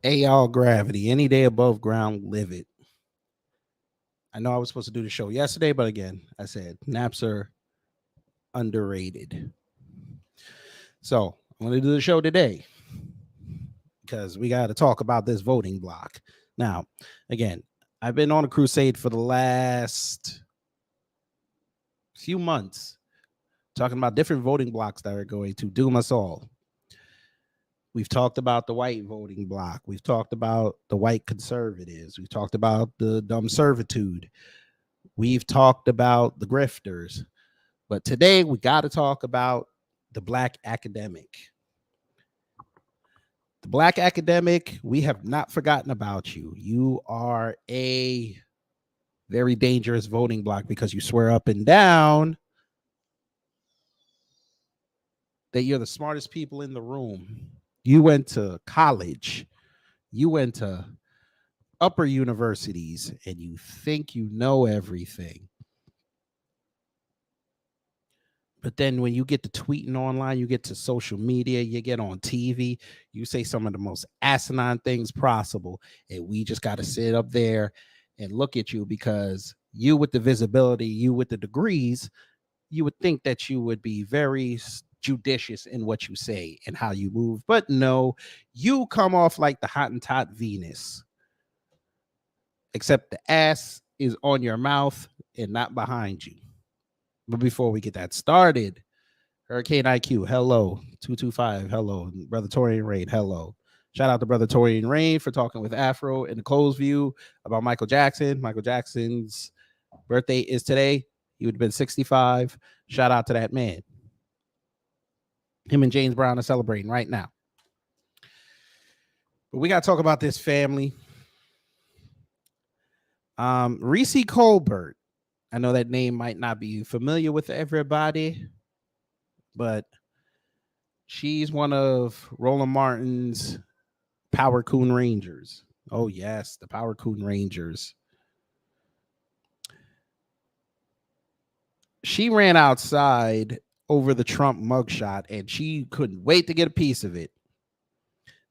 All gravity, any day above ground, live it. I know I was supposed to do the show yesterday, but again, I said naps are underrated. So I'm going to do the show today because we got to talk about this voting block. Now, again, I've been on a crusade for the last few months talking about different voting blocks that are going to doom us all. We've talked about the white voting block. We've talked about the white conservatives. We've talked about the dumb servitude. We've talked about the grifters. But today we got to talk about the black academic. The black academic, we have not forgotten about you. You are a very dangerous voting block because you swear up and down that you're the smartest people in the room. You went to college. You went to upper universities and you think you know everything. But then when you get to tweeting online, you get to social media, you get on TV, you say some of the most asinine things possible. And we just got to sit up there and look at you because you with the visibility, you with the degrees, you would think that you would be very judicious in what you say and how you move. But no, you come off like the Hottentot Venus. Except the ass is on your mouth and not behind you. But before we get that started, Hurricane IQ, hello. 225, hello. Brother Torian Rain, hello. Shout out to Brother Torian Rain for talking with Afro in the closed view about Michael Jackson. Michael Jackson's birthday is today. He would have been 65. Shout out to that man. Him and James Brown are celebrating right now. But we got to talk about this family. Reese Colbert. I know that name might not be familiar with everybody, but she's one of Roland Martin's Power Coon Rangers. Oh, yes, the Power Coon Rangers. She ran outside over the Trump mugshot, and she couldn't wait to get a piece of it.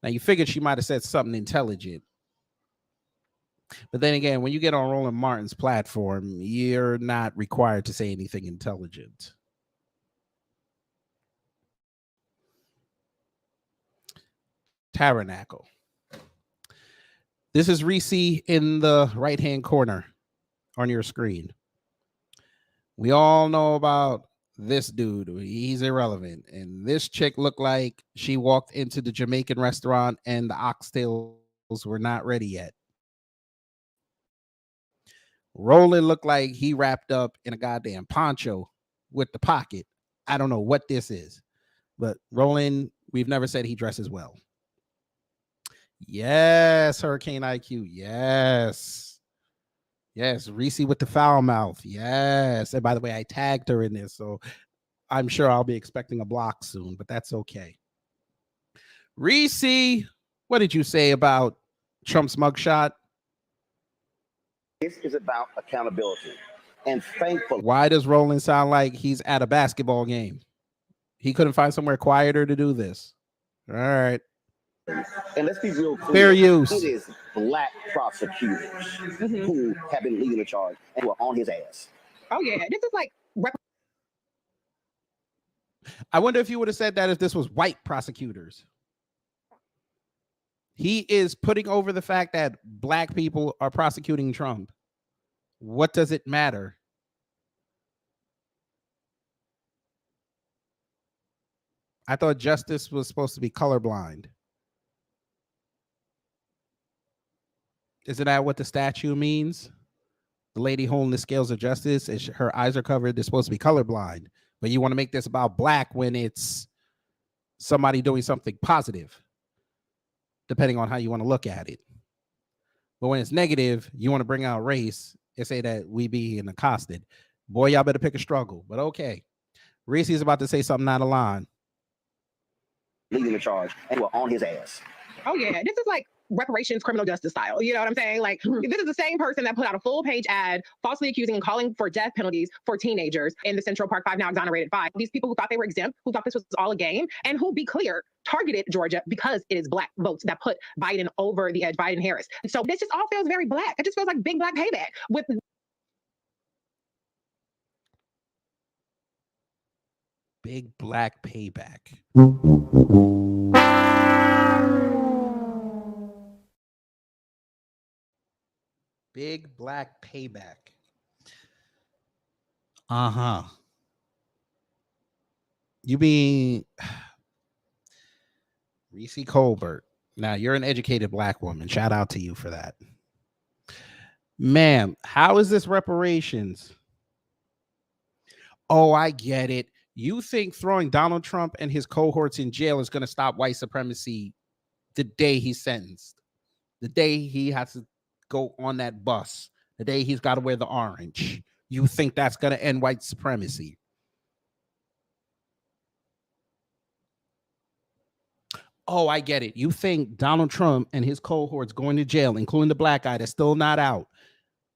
Now, you figured she might have said something intelligent. But then again, when you get on Roland Martin's platform, you're not required to say anything intelligent. Tabernacle. This is Reese in the right-hand corner on your screen. We all know about this dude. He's irrelevant. And this chick looked like she walked into the Jamaican restaurant and the oxtails were not ready yet. Roland looked like he wrapped up in a goddamn poncho with the pocket. I don't know what this is, but Roland, we've never said he dresses well. Yes, Hurricane IQ. Yes. Yes, Reese with the foul mouth. Yes. And by the way, I tagged her in this, so I'm sure I'll be expecting a block soon, but that's okay. Reese, what did you say about Trump's mugshot? This is about accountability. And thankfully. Why does Roland sound like he's at a basketball game? He couldn't find somewhere quieter to do this. All right. And let's be real clear. Fair use. It is black prosecutors who have been leading the charge and who are on his ass. Oh, yeah. This is like. I wonder if you would have said that if this was white prosecutors. He is putting over the fact that black people are prosecuting Trump. What does it matter? I thought justice was supposed to be colorblind. Isn't that what the statue means? The lady holding the scales of justice, and her eyes are covered. They're supposed to be colorblind. But you want to make this about black when it's somebody doing something positive, depending on how you want to look at it. But when it's negative, you want to bring out race and say that we being accosted. Boy, y'all better pick a struggle. But okay. Reese is about to say something out of line. Leading the charge and who are on his ass. Oh, yeah. This is like reparations criminal justice style. You know what I'm saying? Like, this is the same person that put out a full page ad falsely accusing and calling for death penalties for teenagers in the Central Park 5, now exonerated 5. These people who thought they were exempt, who thought this was all a game, and who, be clear, targeted Georgia because it is Black votes that put Biden over the edge, Biden Harris. And so this just all feels very Black. It just feels like big Black payback with big Black payback. Big Black payback. Uh-huh. You mean Reese Colbert. Now, you're an educated Black woman. Shout out to you for that. Ma'am, how is this reparations? Oh, I get it. You think throwing Donald Trump and his cohorts in jail is going to stop white supremacy the day he's sentenced, the day he has to go on that bus, the day he's got to wear the orange? You think that's going to end white supremacy? Oh, I get it. You think Donald Trump and his cohorts going to jail, including the Black guy that's still not out,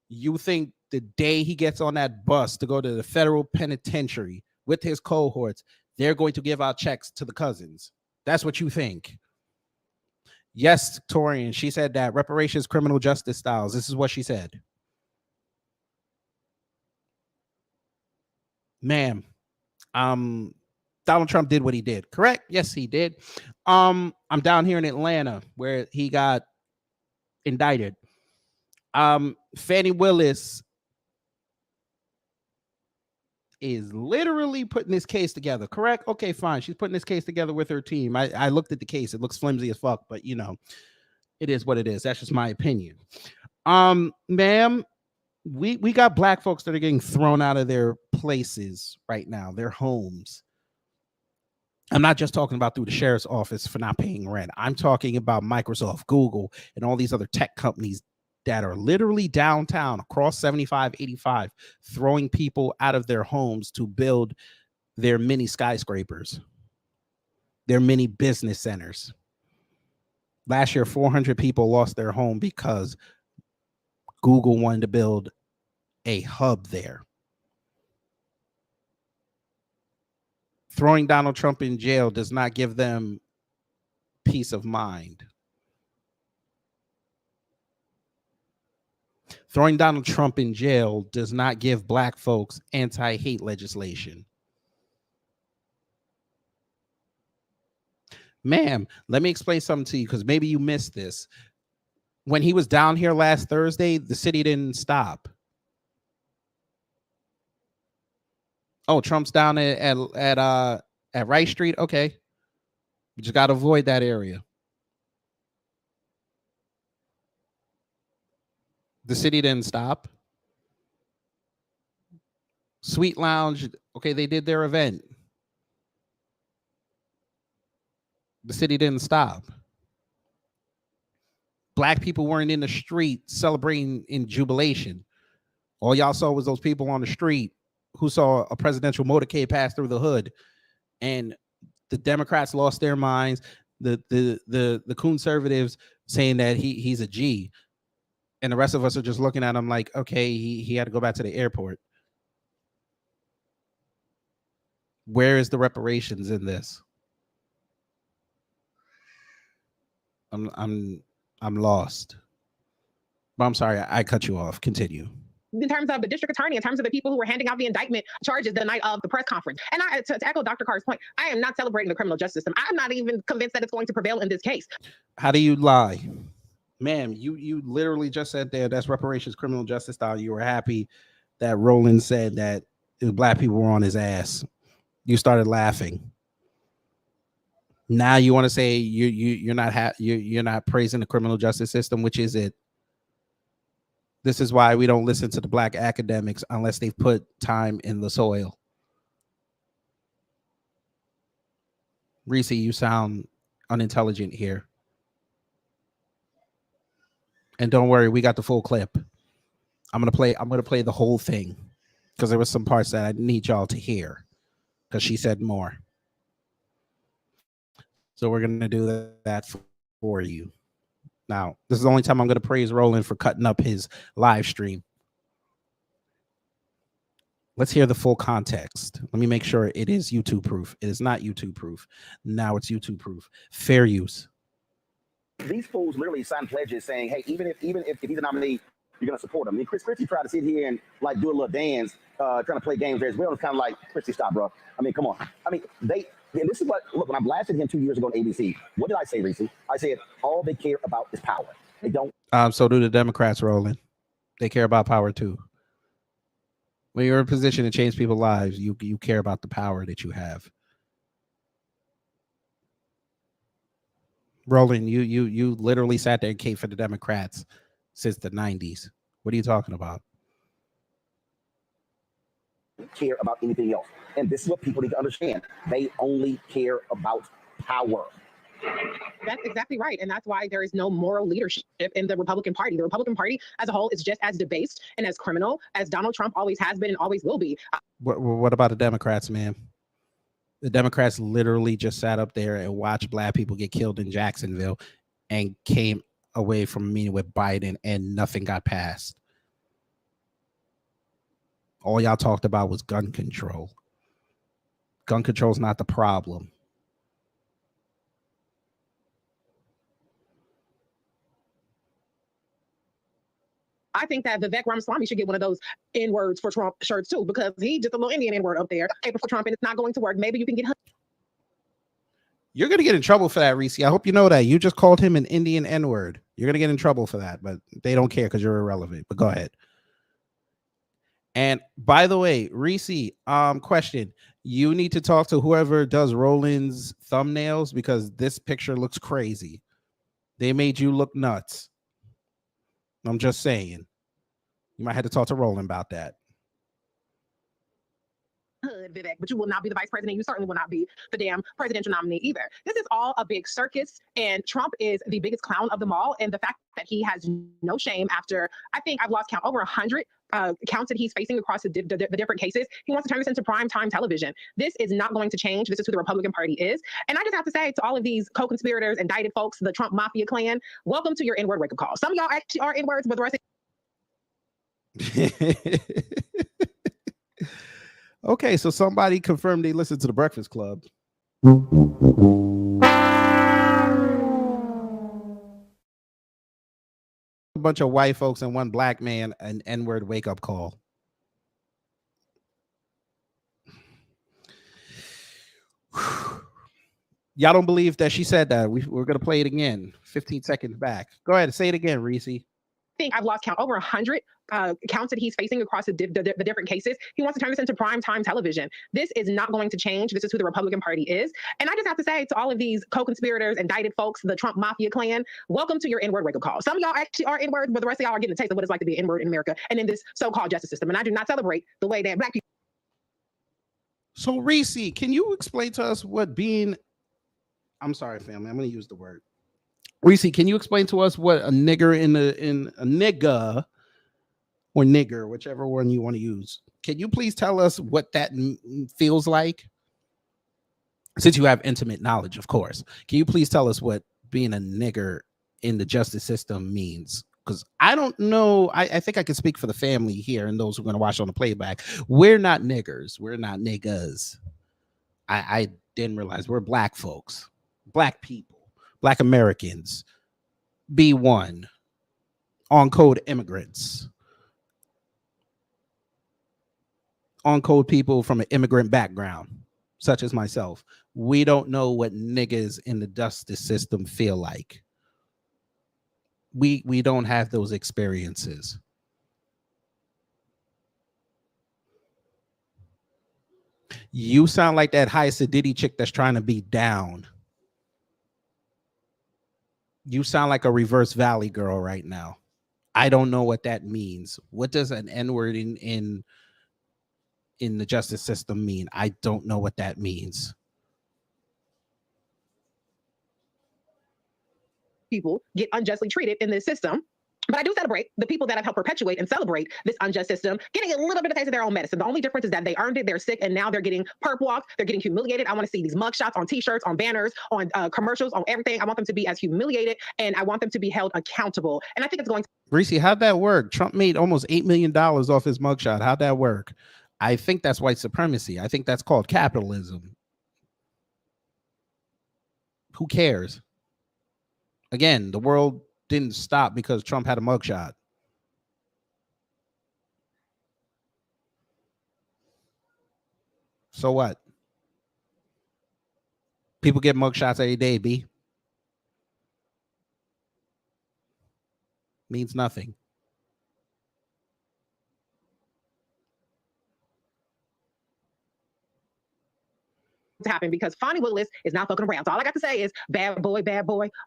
you think the day he gets on that bus to go to the federal penitentiary with his cohorts, they're going to give out checks to the cousins? That's what you think? Yes, Torian, she said that reparations, criminal justice styles. This is what she said. Ma'am, Donald Trump did what he did, correct? Yes, he did. I'm down here in Atlanta where he got indicted. Fannie Willis is literally putting this case together, correct? Okay, fine. She's putting this case together with her team. I looked at the case. It looks flimsy as fuck, but you know, it is what it is. That's just my opinion. Ma'am, we got Black folks that are getting thrown out of their places right now, their homes. I'm not just talking about through the sheriff's office for not paying rent. I'm talking about Microsoft, Google, and all these other tech companies that are literally downtown across 75, 85, throwing people out of their homes to build their mini skyscrapers, their mini business centers. Last year, 400 people lost their home because Google wanted to build a hub there. Throwing Donald Trump in jail does not give them peace of mind. Throwing Donald Trump in jail does not give Black folks anti-hate legislation. Ma'am, let me explain something to you because maybe you missed this. When he was down here last Thursday, the city didn't stop. Oh, Trump's down at Wright Street. Okay, you just got to avoid that area. The city didn't stop. Sweet Lounge, okay, they did their event. The city didn't stop. Black people weren't in the street celebrating in jubilation. All y'all saw was those people on the street who saw a presidential motorcade pass through the hood, and the Democrats lost their minds. The conservatives saying that he's a G, and the rest of us are just looking at him like, okay, he had to go back to the airport. Where is the reparations in this? I'm lost. But I'm sorry, I cut you off. Continue. In terms of the district attorney, in terms of the people who were handing out the indictment charges the night of the press conference. And to echo Dr. Carr's point, I am not celebrating the criminal justice system. I'm not even convinced that it's going to prevail in this case. How do you lie? Ma'am, you literally just said there that's reparations, criminal justice style. You were happy that Roland said that Black people were on his ass. You started laughing. Now you want to say you're not praising the criminal justice system, which is it? This is why we don't listen to the Black academics unless they've put time in the soil. Reese, you sound unintelligent here. And don't worry, we got the full clip. I'm gonna play the whole thing because there were some parts that I need y'all to hear because she said more. So we're gonna do that for you. Now, this is the only time I'm going to praise Roland for cutting up his live stream. Let's hear the full context. Let me make sure it is YouTube proof. It is not YouTube proof. Now it's YouTube proof. Fair use. These fools literally sign pledges saying, hey, even if he's a nominee, you're going to support him. I mean, Chris Christie tried to sit here and like do a little dance, trying to play games there as well. It's kind of like, Christie, stop, bro. I mean, come on. I mean, this is what, look, when I blasted him 2 years ago on ABC, what did I say, Reese? I said, all they care about is power. They don't. So do the Democrats, Roland. They care about power too. When you're in a position to change people's lives, you care about the power that you have. Roland, you literally sat there and came for the Democrats since the 90s. What are you talking about? Care about anything else. And this is what people need to understand. They only care about power. That's exactly right. And that's why there is no moral leadership in the Republican Party. The Republican Party as a whole is just as debased and as criminal as Donald Trump always has been and always will be. What about the Democrats, man? The Democrats literally just sat up there and watched black people get killed in Jacksonville and came away from a meeting with Biden and nothing got passed. All y'all talked about was gun control. Gun control is not the problem. I think that Vivek Ramaswamy should get one of those N-words for Trump shirts too, because he just a little Indian N-word up there. Paper for Trump, and it's not going to work. Maybe you can get. You're going to get in trouble for that, Reese. I hope you know that. You just called him an Indian N-word. You're going to get in trouble for that, but they don't care because you're irrelevant. But go ahead. And by the way, Reese, question. You need to talk to whoever does Roland's thumbnails because this picture looks crazy. They made you look nuts. I'm just saying. You might have to talk to Roland about that. Vivek, but you will not be the vice president. You certainly will not be the damn presidential nominee either. This is all a big circus, and Trump is the biggest clown of them all. And the fact that he has no shame after, I think I've lost count, over 100 counts that he's facing across the different cases. He wants to turn this into primetime television. This is not going to change. This is who the Republican Party is. And I just have to say to all of these co-conspirators, indicted folks, the Trump mafia clan, welcome to your N-word wake-up call. Some of y'all actually are N-words, but the rest Okay, so somebody confirmed they listened to the Breakfast Club. A bunch of white folks and one black man, an N-word wake-up call. Y'all don't believe that she said that. We're going to play it again. 15 seconds back. Go ahead. Say it again, Reese. I think I've lost count, over 100 counts that he's facing across the different cases. He wants to turn this into primetime television. This is not going to change. This is who the Republican Party is. And I just have to say to all of these co-conspirators, indicted folks, the Trump mafia clan, welcome to your N-word wake-up call. Some of y'all actually are N-words, but the rest of y'all are getting a taste of what it's like to be an N-word in America and in this so-called justice system. And I do not celebrate the way that black people. So, Reese, can you explain to us what being... I'm sorry, family. I'm going to use the word. Reese, can you explain to us what a nigger in a nigga or nigger, whichever one you want to use? Can you please tell us what that feels like? Since you have intimate knowledge, of course. Can you please tell us what being a nigger in the justice system means? Because I don't know. I think I can speak for the family here and those who are going to watch on the playback. We're not niggers. We're not niggas. I didn't realize we're black folks, black people. Black Americans, B1, on code immigrants, on code people from an immigrant background, such as myself. We don't know what niggas in the justice system feel like. We don't have those experiences. You sound like that high acidity chick that's trying to be down. You sound like a reverse valley girl right now. I don't know what that means. What does an N-word in the justice system mean? I don't know what that means. People get unjustly treated in this system But I do celebrate the people that have helped perpetuate and celebrate this unjust system, getting a little bit of taste of their own medicine. The only difference is that they earned it, they're sick, and now they're getting perp walked, they're getting humiliated. I want to see these mugshots on t-shirts, on banners, on commercials, on everything. I want them to be as humiliated, and I want them to be held accountable. And I think it's going to... Reese, how'd that work? Trump made almost $8 million off his mugshot. How'd that work? I think that's white supremacy. I think that's called capitalism. Who cares? Again, the world didn't stop because Trump had a mugshot. So what? People get mugshots every day, B. Means nothing. to happen because Fonnie Willis is not fucking around. So all I got to say is, bad boy,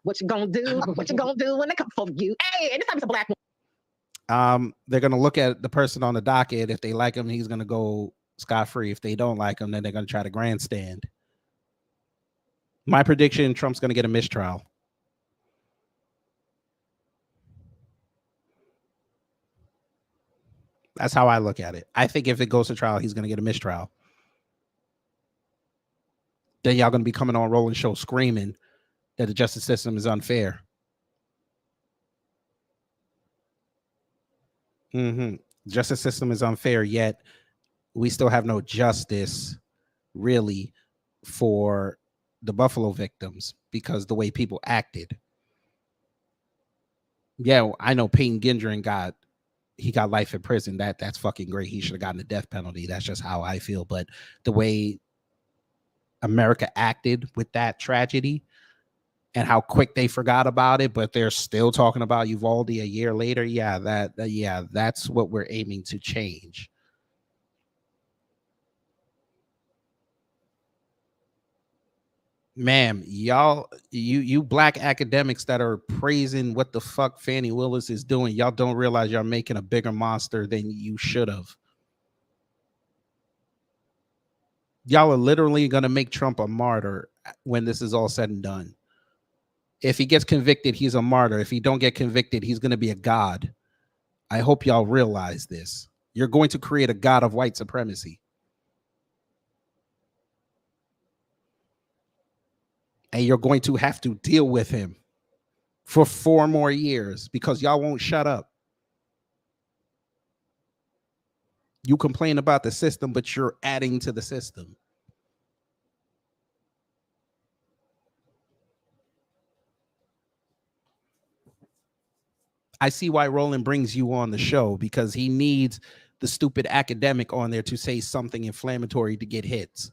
what you gonna do? What you gonna do when they come for you? Hey, and this time it's a black one. They're gonna look at the person on the docket. If they like him, he's gonna go scot-free. If they don't like him, then they're gonna try to grandstand. My prediction: Trump's gonna get a mistrial. That's how I look at it. I think if it goes to trial, he's gonna get a mistrial. Then y'all gonna be coming on Rolling Show screaming that the justice system is unfair. Justice system is unfair, yet we still have no justice really for the Buffalo victims because the way people acted. Yeah, I know Peyton Gendron got life in prison. That's fucking great. He should have gotten the death penalty. That's just how I feel. But the way America acted with that tragedy and how quick they forgot about it, but they're still talking about Uvalde a year later. Yeah, that's what we're aiming to change. Ma'am, y'all, you black academics that are praising what the fuck Fannie Willis is doing, y'all don't realize y'all making a bigger monster than you should have. Y'all are literally going to make Trump a martyr when this is all said and done. If he gets convicted, he's a martyr. If he don't get convicted, he's going to be a god. I hope y'all realize this. You're going to create a god of white supremacy. And you're going to have to deal with him for 4 more years because y'all won't shut up. You complain about the system, but you're adding to the system. I see why Roland brings you on the show, because he needs the stupid academic on there to say something inflammatory to get hits.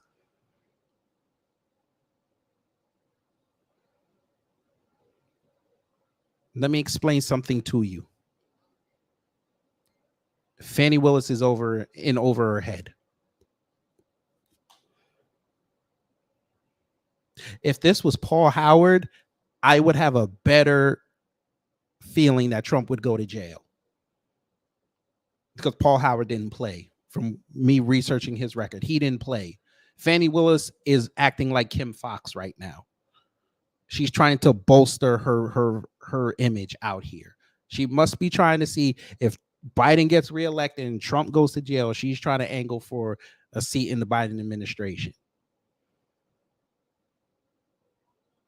Let me explain something to you. Fannie Willis is over her head. If this was Paul Howard, I would have a better feeling that Trump would go to jail. Because Paul Howard didn't play. From me researching his record, he didn't play. Fannie Willis is acting like Kim Fox right now. She's trying to bolster her image out here. She must be trying to see if Biden gets reelected and Trump goes to jail. She's trying to angle for a seat in the Biden administration.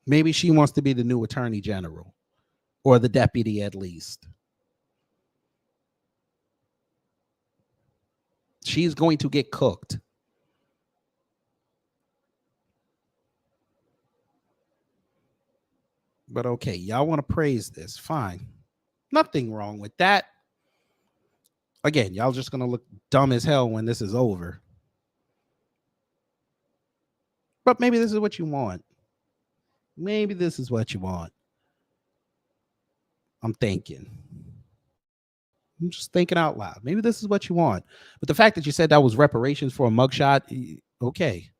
Maybe she wants to be the new attorney general or the deputy at least. She's going to get cooked. But okay, y'all want to praise this. Fine. Nothing wrong with that. Again, y'all just going to look dumb as hell when this is over. But maybe this is what you want. Maybe this is what you want. I'm just thinking out loud. Maybe this is what you want. But the fact that you said that was reparations for a mugshot, okay,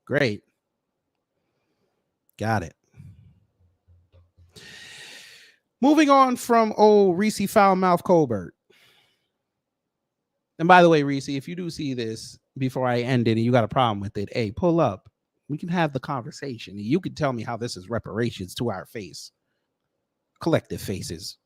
great. Got it. Moving on from Reese Foulmouth Colbert. And by the way, Reese, if you do see this before I end it and you got a problem with it, hey, pull up. We can have the conversation. You can tell me how this is reparations to our face. Collective faces.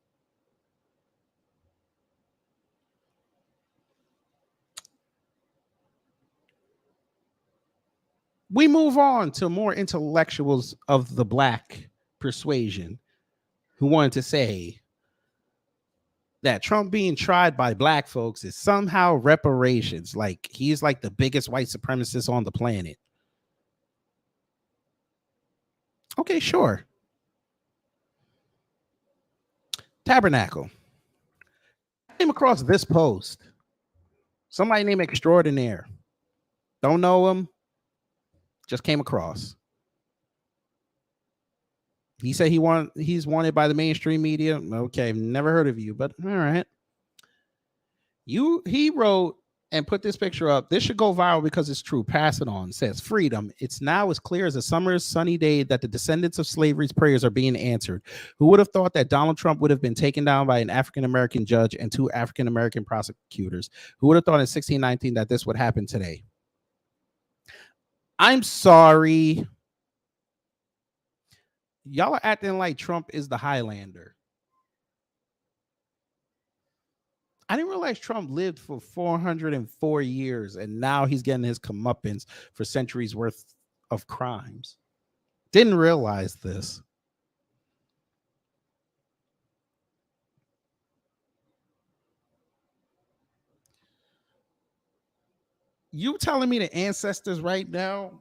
We move on to more intellectuals of the black persuasion who wanted to say that Trump being tried by black folks is somehow reparations. Like he's like the biggest white supremacist on the planet. Okay, sure. Tabernacle. I came across this post. Somebody named Extraordinaire. Don't know him. Just came across. He said he's wanted by the mainstream media. Okay, never heard of you, but all right. He wrote and put this picture up. This should go viral because it's true. Pass it on. It says, freedom. It's now as clear as a summer's sunny day that the descendants of slavery's prayers are being answered. Who would have thought that Donald Trump would have been taken down by an African-American judge and 2 African-American prosecutors? Who would have thought in 1619 that this would happen today? I'm sorry. Y'all are acting like Trump is the Highlander. I didn't realize Trump lived for 404 years and now he's getting his comeuppance for centuries worth of crimes. Didn't realize this. You telling me the ancestors right now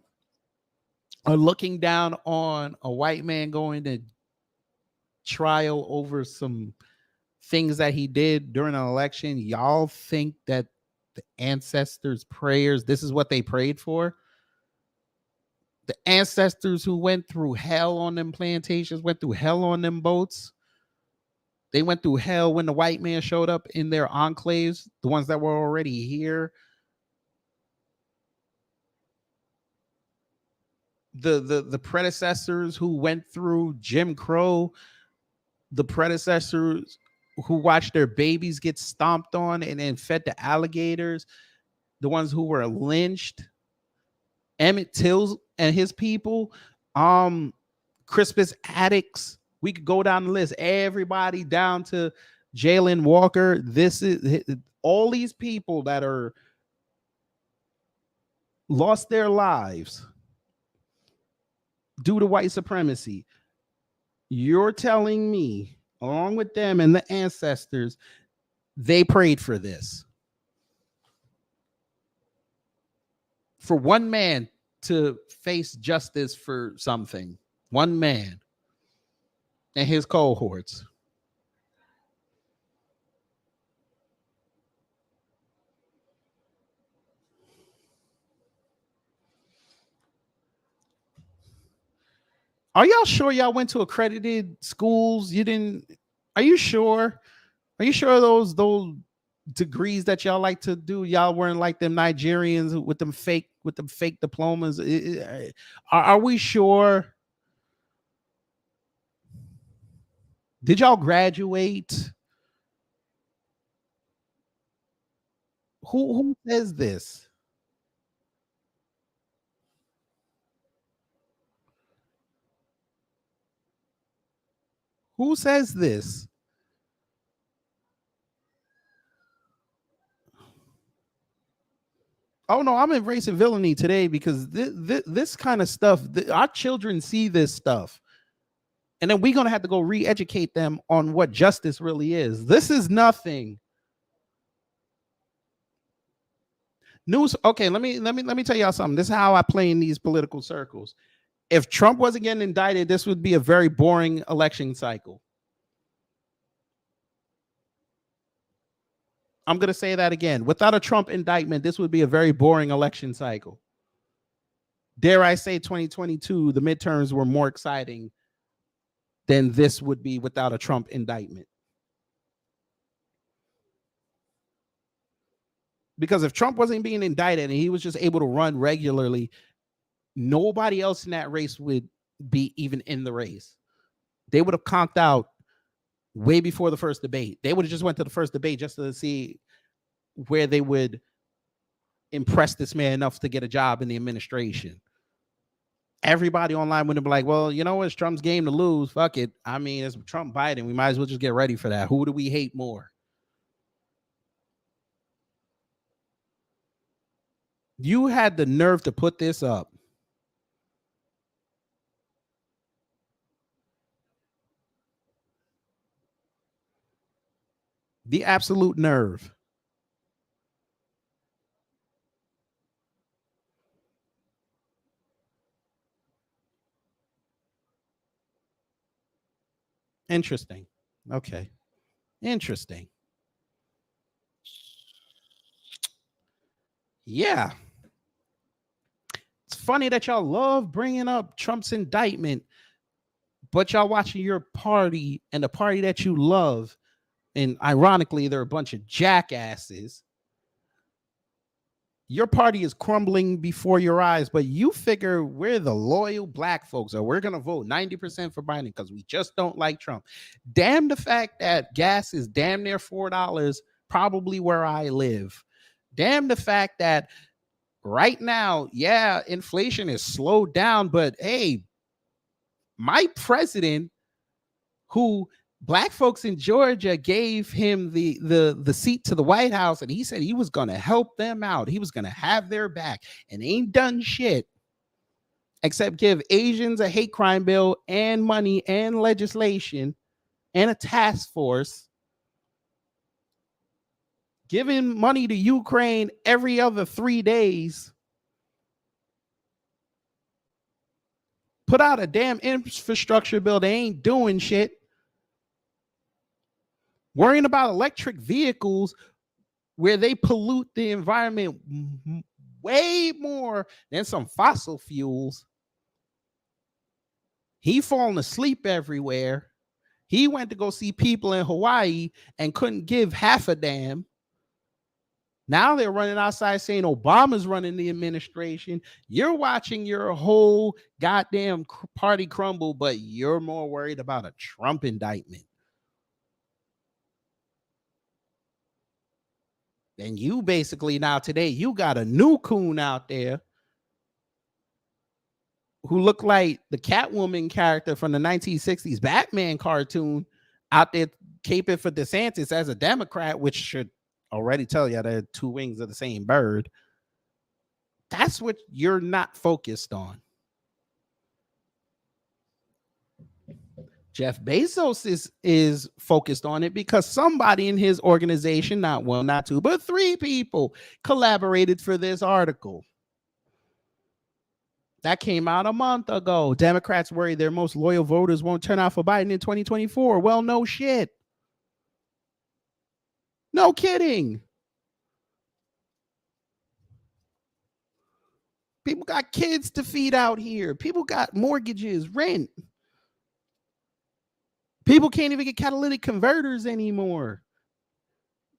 are looking down on a white man going to trial over some things that he did during an election? Y'all think that the ancestors' prayers, this is what they prayed for? The ancestors who went through hell on them plantations, went through hell on them boats. They went through hell when the white man showed up in their enclaves, the ones that were already here. The predecessors who went through Jim Crow, the predecessors who watched their babies get stomped on and then fed to alligators, the ones who were lynched, Emmett Till and his people, Crispus Attucks. We could go down the list. Everybody down to Jalen Walker. This is all these people that are lost their lives due to white supremacy. You're telling me, along with them and the ancestors, they prayed for this. For one man to face justice for something. One man and his cohorts. Are y'all sure y'all went to accredited schools? You didn't? Are you sure? Are you sure those degrees that y'all like to do, y'all weren't like them Nigerians with them fake diplomas? Are we sure? Did y'all graduate? Who says this? Who says this? Oh no, I'm embracing villainy today because this kind of stuff, our children see this stuff. And then we're going to have to go re-educate them on what justice really is. This is nothing. News. Okay, let me tell y'all something. This is how I play in these political circles. If Trump wasn't getting indicted, this would be a very boring election cycle. I'm going to say that again. Without a Trump indictment, this would be a very boring election cycle. Dare I say 2022, the midterms were more exciting than this would be without a Trump indictment. Because if Trump wasn't being indicted and he was just able to run regularly, nobody else in that race would be even in the race. They would have conked out way before the first debate. They would have just went to the first debate just to see where they would impress this man enough to get a job in the administration. Everybody online would have been like, well, you know what? It's Trump's game to lose. Fuck it. I mean, it's Trump Biden. We might as well just get ready for that. Who do we hate more? You had the nerve to put this up. The absolute nerve. Interesting. Okay. Interesting. Yeah. It's funny that y'all love bringing up Trump's indictment, but y'all watching your party and the party that you love, and ironically, they're a bunch of jackasses. Your party is crumbling before your eyes, but you figure we're the loyal black folks, or we're going to vote 90% for Biden because we just don't like Trump. Damn the fact that gas is damn near $4, probably where I live. Damn the fact that right now, yeah, inflation is slowed down, but hey, my president, who black folks in Georgia gave him the seat to the White House, and he said he was going to help them out. He was going to have their back, and ain't done shit except give Asians a hate crime bill and money and legislation and a task force, giving money to Ukraine every other 3 days, put out a damn infrastructure bill. They ain't doing shit. Worrying about electric vehicles where they pollute the environment way more than some fossil fuels. He falling asleep everywhere. He went to go see people in Hawaii and couldn't give half a damn. Now they're running outside saying Obama's running the administration. You're watching your whole goddamn party crumble, but you're more worried about a Trump indictment. And you basically now today, you got a new coon out there who looked like the Catwoman character from the 1960s Batman cartoon out there caping for DeSantis as a Democrat, which should already tell you they're two wings of the same bird. That's what you're not focused on. Jeff Bezos is focused on it because somebody in his organization, not one, not two, but 3 people collaborated for this article. That came out a month ago. Democrats worry their most loyal voters won't turn out for Biden in 2024. Well, no shit. No kidding. People got kids to feed out here. People got mortgages, rent. People can't even get catalytic converters anymore.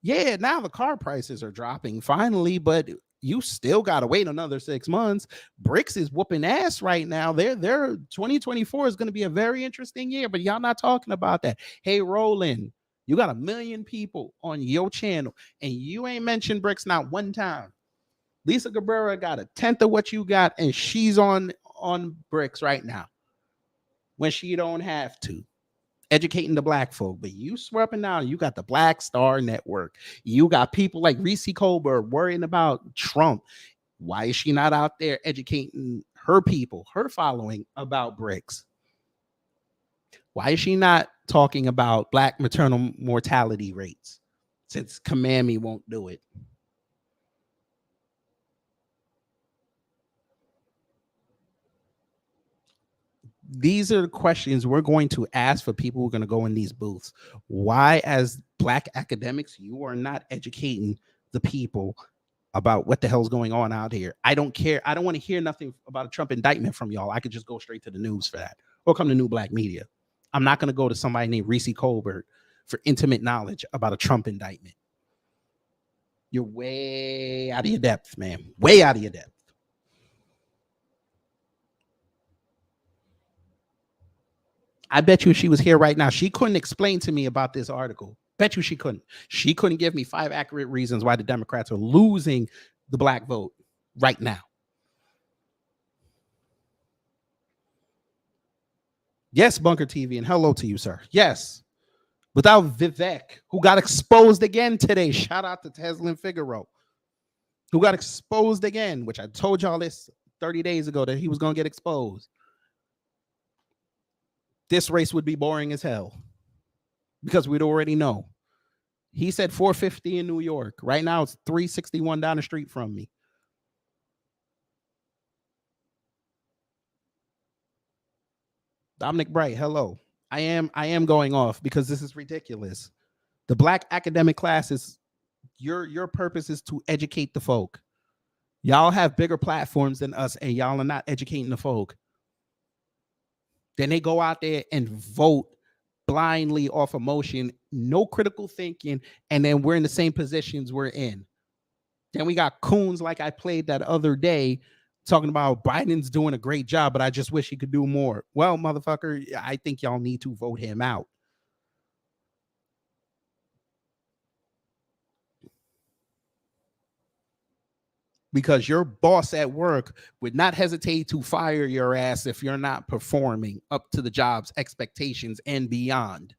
Yeah, now the car prices are dropping finally, but you still got to wait another 6 months. BRICS is whooping ass right now. Their 2024 is going to be a very interesting year, but y'all not talking about that. Hey, Roland, you got 1 million people on your channel, and you ain't mentioned BRICS not one time. Lisa Cabrera got 1/10 of what you got, and she's on BRICS right now when she don't have to. Educating the black folk, but you swear up and down, you got the Black Star Network. You got people like Reese Colbert worrying about Trump. Why is she not out there educating her people, her following about BRICS? Why is she not talking about black maternal mortality rates since Kamami won't do it? These are the questions we're going to ask for people who are going to go in these booths. Why, as black academics, you are not educating the people about what the hell's going on out here? I don't care. I don't want to hear nothing about a Trump indictment from y'all. I could just go straight to the news for that, or come to New Black Media. I'm not going to go to somebody named Reese Colbert for intimate knowledge about a Trump indictment. You're way out of your depth, man. Way out of your depth. I bet you if she was here right now, she couldn't explain to me about this article. Bet you she couldn't. She couldn't give me 5 accurate reasons why the Democrats are losing the black vote right now. Yes, Bunker TV, and hello to you, sir. Yes. Without Vivek, who got exposed again today. Shout out to Teslin Figaro, who got exposed again, which I told y'all this 30 days ago that he was going to get exposed. This race would be boring as hell because we'd already know He said 450 in New York. Right now it's 361 down the street from me. Dominic Bright, hello. I am going off because this is ridiculous. The black academic class is your purpose is to educate the folk. Y'all have bigger platforms than us, and y'all are not educating the folk. Then they go out there and vote blindly off emotion, no critical thinking, and then we're in the same positions we're in. Then we got coons like I played that other day talking about Biden's doing a great job, but I just wish he could do more. Well, motherfucker, I think y'all need to vote him out. Because your boss at work would not hesitate to fire your ass if you're not performing up to the job's expectations and beyond.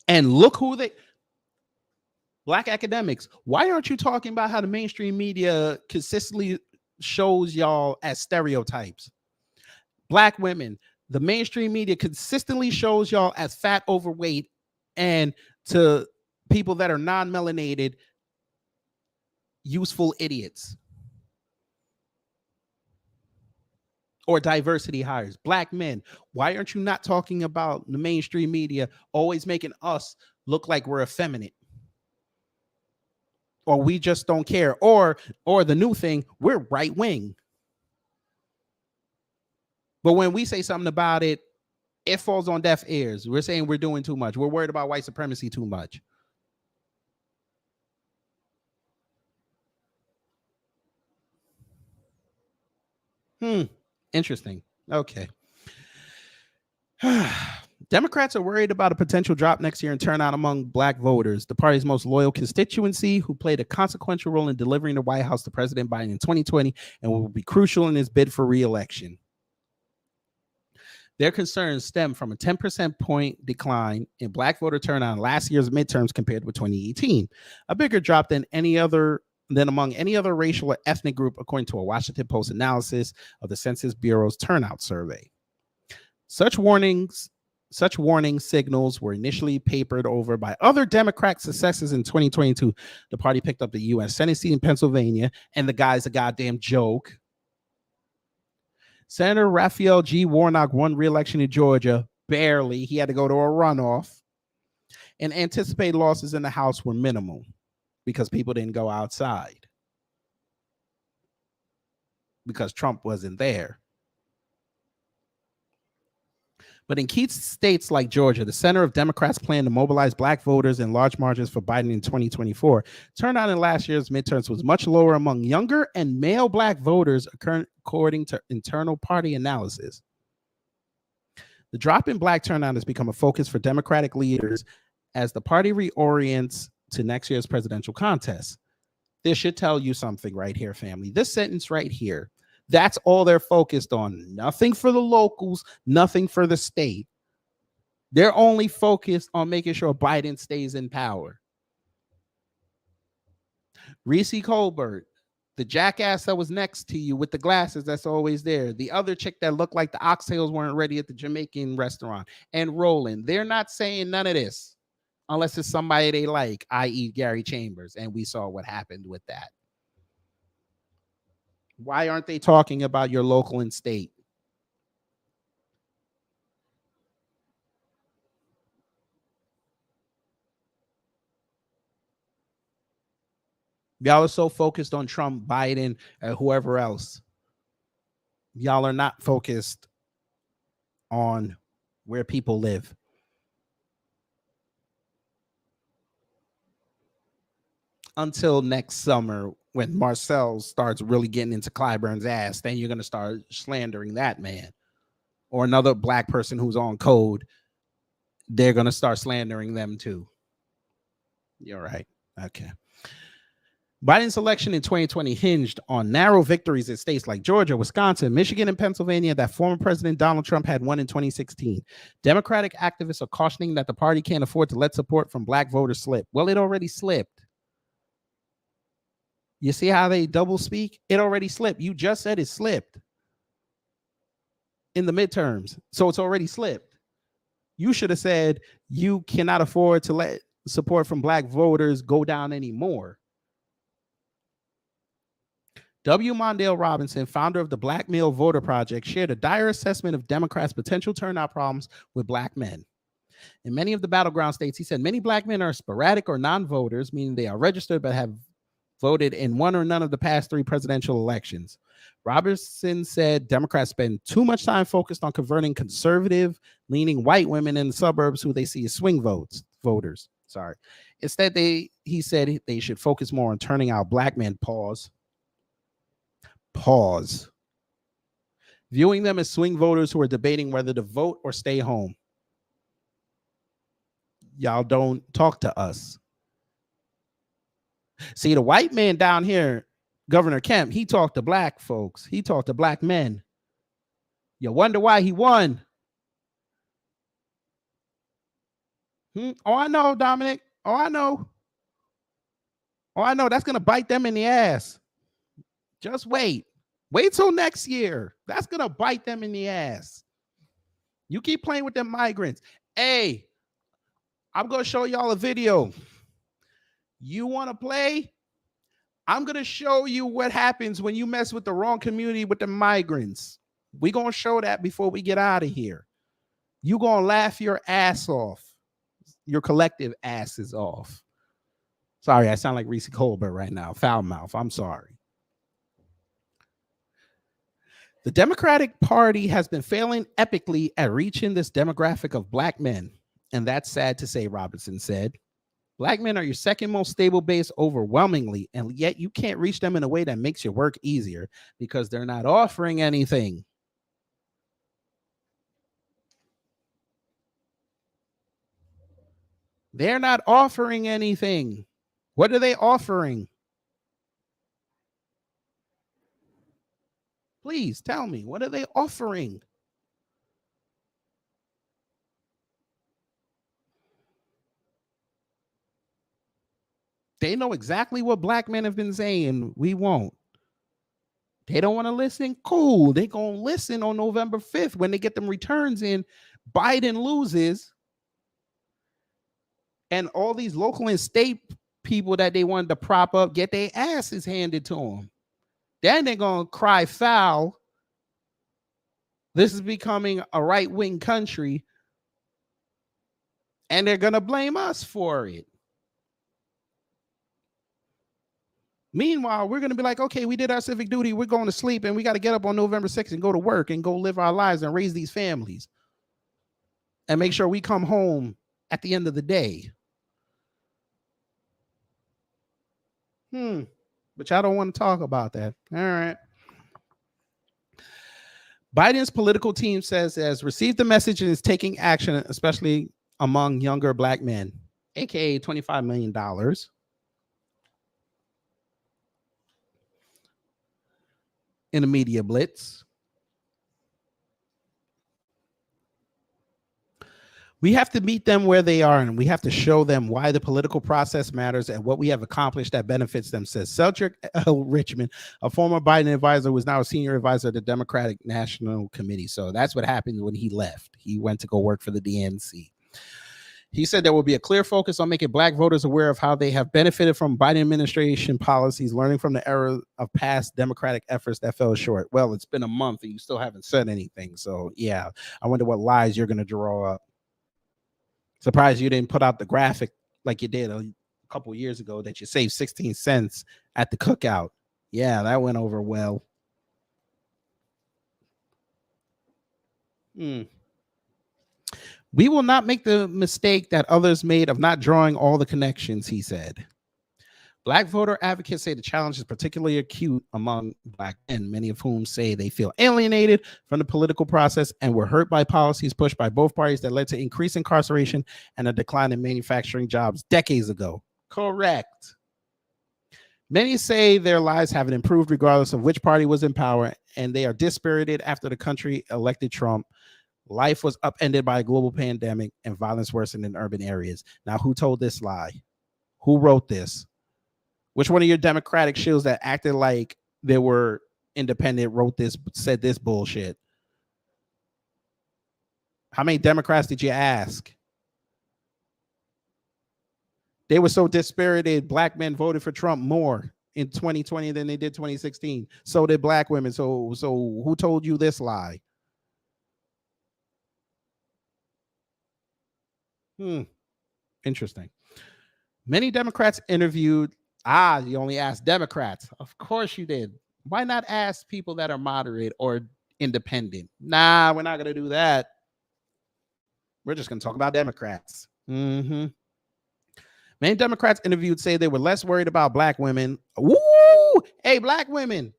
And look who they... Black academics, why aren't you talking about how the mainstream media consistently shows y'all as stereotypes? Black women, the mainstream media consistently shows y'all as fat, overweight, and to people that are non-melanated, useful idiots. Or diversity hires. Black men, why aren't you not talking about the mainstream media always making us look like we're effeminate? Or we just don't care. Or the new thing, we're right wing. But when we say something about it, it falls on deaf ears. We're saying we're doing too much. We're worried about white supremacy too much. Interesting. Okay. Democrats are worried about a potential drop next year in turnout among black voters, the party's most loyal constituency, who played a consequential role in delivering the White House to President Biden in 2020 and will be crucial in his bid for re-election. Their concerns stem from a 10% point decline in black voter turnout in last year's midterms compared with 2018, a bigger drop than among any other racial or ethnic group, according to a Washington Post analysis of the Census Bureau's turnout survey. Such warning signals were initially papered over by other Democrat successes in 2022. The party picked up the U.S. Senate seat in Pennsylvania, and the guy's a goddamn joke. Senator Raphael G. Warnock won re-election in Georgia, barely. He had to go to a runoff. And anticipated losses in the House were minimal because people didn't go outside. Because Trump wasn't there. But in key states like Georgia, the center of Democrats' plan to mobilize black voters in large margins for Biden in 2024, turnout in last year's midterms was much lower among younger and male black voters, according to internal party analysis. The drop in black turnout has become a focus for Democratic leaders as the party reorients to next year's presidential contest. This should tell you something right here, family. This sentence right here. That's all they're focused on. Nothing for the locals, nothing for the state. They're only focused on making sure Biden stays in power. Reese Colbert, the jackass that was next to you with the glasses that's always there. The other chick that looked like the oxtails weren't ready at the Jamaican restaurant. And Roland. They're not saying none of this unless it's somebody they like, i.e. Gary Chambers. And we saw what happened with that. Why aren't they talking about your local and state? Y'all are so focused on Trump, Biden, and whoever else. Y'all are not focused on where people live. Until next summer, when Marcel starts really getting into Clyburn's ass, then you're going to start slandering that man. Or another black person who's on code, they're going to start slandering them too. You're right. Okay. Biden's election in 2020 hinged on narrow victories in states like Georgia, Wisconsin, Michigan, and Pennsylvania that former President Donald Trump had won in 2016. Democratic activists are cautioning that the party can't afford to let support from black voters slip. Well, it already slipped. You see how they double speak? It already slipped. You just said it slipped in the midterms. So it's already slipped. You should have said you cannot afford to let support from black voters go down anymore. W. Mondale Robinson, founder of the Black Male Voter Project, shared a dire assessment of Democrats' potential turnout problems with black men. In many of the battleground states, he said many black men are sporadic or non-voters, meaning they are registered but have voted in one or none of the past 3 presidential elections. Robertson said Democrats spend too much time focused on converting conservative-leaning white women in the suburbs who they see as swing voters. Sorry. Instead, he said they should focus more on turning out black men. Pause. Viewing them as swing voters who are debating whether to vote or stay home. Y'all don't talk to us. See, the white man down here, Governor Kemp, he talked to black folks. He talked to black men. You wonder why he won. Oh, I know, Dominic. Oh, I know. That's going to bite them in the ass. Just wait. Wait till next year. That's going to bite them in the ass. You keep playing with them migrants. Hey, I'm going to show y'all a video. You want to play? I'm going to show you what happens when you mess with the wrong community with the migrants. We're going to show that before we get out of here. You're going to laugh your ass off. Your collective asses off. Sorry, I sound like Reese Colbert right now. Foul mouth. I'm sorry. The Democratic Party has been failing epically at reaching this demographic of black men. And that's sad to say, Robinson said. Black men are your second most stable base overwhelmingly, and yet you can't reach them in a way that makes your work easier because they're not offering anything. They're not offering anything. What are they offering? Please tell me, what are they offering? They know exactly what black men have been saying. We won't. They don't want to listen? Cool. They're going to listen on November 5th when they get them returns in. Biden loses. And all these local and state people that they wanted to prop up get their asses handed to them. Then they're going to cry foul. This is becoming a right-wing country. And they're going to blame us for it. Meanwhile, we're going to be like, okay, we did our civic duty. We're going to sleep and we got to get up on November 6th and go to work and go live our lives and raise these families and make sure we come home at the end of the day. But y'all don't want to talk about that. All right. Biden's political team says has received the message and is taking action, especially among younger black men, aka $25 million. In a media blitz. We have to meet them where they are, and we have to show them why the political process matters and what we have accomplished that benefits them, says Cedric L. Richmond, a former Biden advisor who is now a senior advisor of the Democratic National Committee. So that's what happened when he left. He went to go work for the DNC. He said there will be a clear focus on making black voters aware of how they have benefited from Biden administration policies, learning from the error of past Democratic efforts that fell short. Well, it's been a month and you still haven't said anything. So, yeah, I wonder what lies you're going to draw up. Surprised you didn't put out the graphic like you did a couple years ago that you saved 16 cents at the cookout. Yeah, that went over well. We will not make the mistake that others made of not drawing all the connections, he said. Black voter advocates say the challenge is particularly acute among black men, many of whom say they feel alienated from the political process and were hurt by policies pushed by both parties that led to increased incarceration and a decline in manufacturing jobs decades ago. Correct. Many say their lives haven't improved regardless of which party was in power, and they are dispirited after the country elected Trump. Life was upended by a global pandemic and violence worsened in urban areas. Now, who told this lie? Who wrote this? Which one of your Democratic shills that acted like they were independent said this bullshit? How many Democrats did you ask? They were so dispirited, black men voted for Trump more in 2020 than they did 2016. So did black women. So who told you this lie? Interesting. Many Democrats interviewed. You only asked Democrats. Of course you did. Why not ask people that are moderate or independent? Nah, we're not going to do that. We're just going to talk about Democrats. Many Democrats interviewed say they were less worried about black women. Woo! Hey, black women.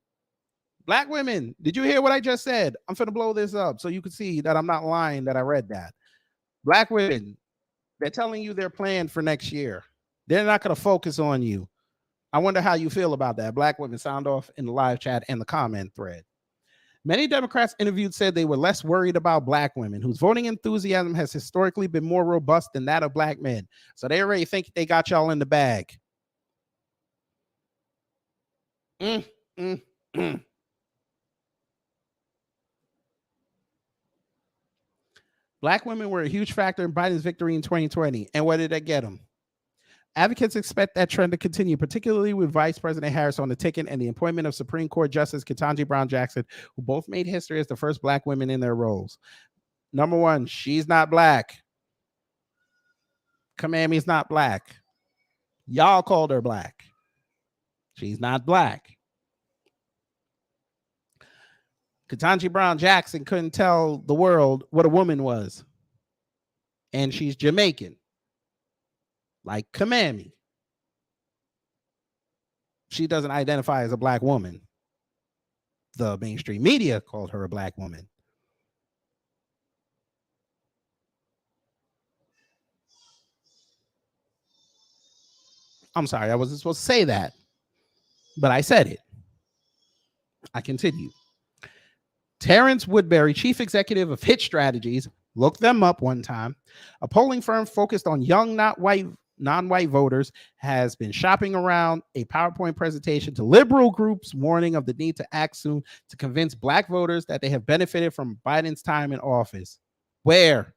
Black women. Did you hear what I just said? I'm going to blow this up so you can see that I'm not lying that I read that. Black women, they're telling you their plan for next year. They're not going to focus on you. I wonder how you feel about that. Black women, sound off in the live chat and the comment thread. Many Democrats interviewed said they were less worried about black women, whose voting enthusiasm has historically been more robust than that of black men. So they already think they got y'all in the bag. Black women were a huge factor in Biden's victory in 2020. And where did that get them? Advocates expect that trend to continue, particularly with Vice President Harris on the ticket and the appointment of Supreme Court Justice Ketanji Brown Jackson, who both made history as the first black women in their roles. Number one, she's not black. Kamami's not black. Y'all called her black. She's not black. Ketanji Brown Jackson couldn't tell the world what a woman was. And she's Jamaican. Like Kamami. She doesn't identify as a black woman. The mainstream media called her a black woman. I'm sorry, I wasn't supposed to say that, but I said it. I continue. Terrence Woodbury, chief executive of Hit Strategies, looked them up one time. A polling firm focused on young, non-white voters has been shopping around a PowerPoint presentation to liberal groups warning of the need to act soon to convince black voters that they have benefited from Biden's time in office. Where?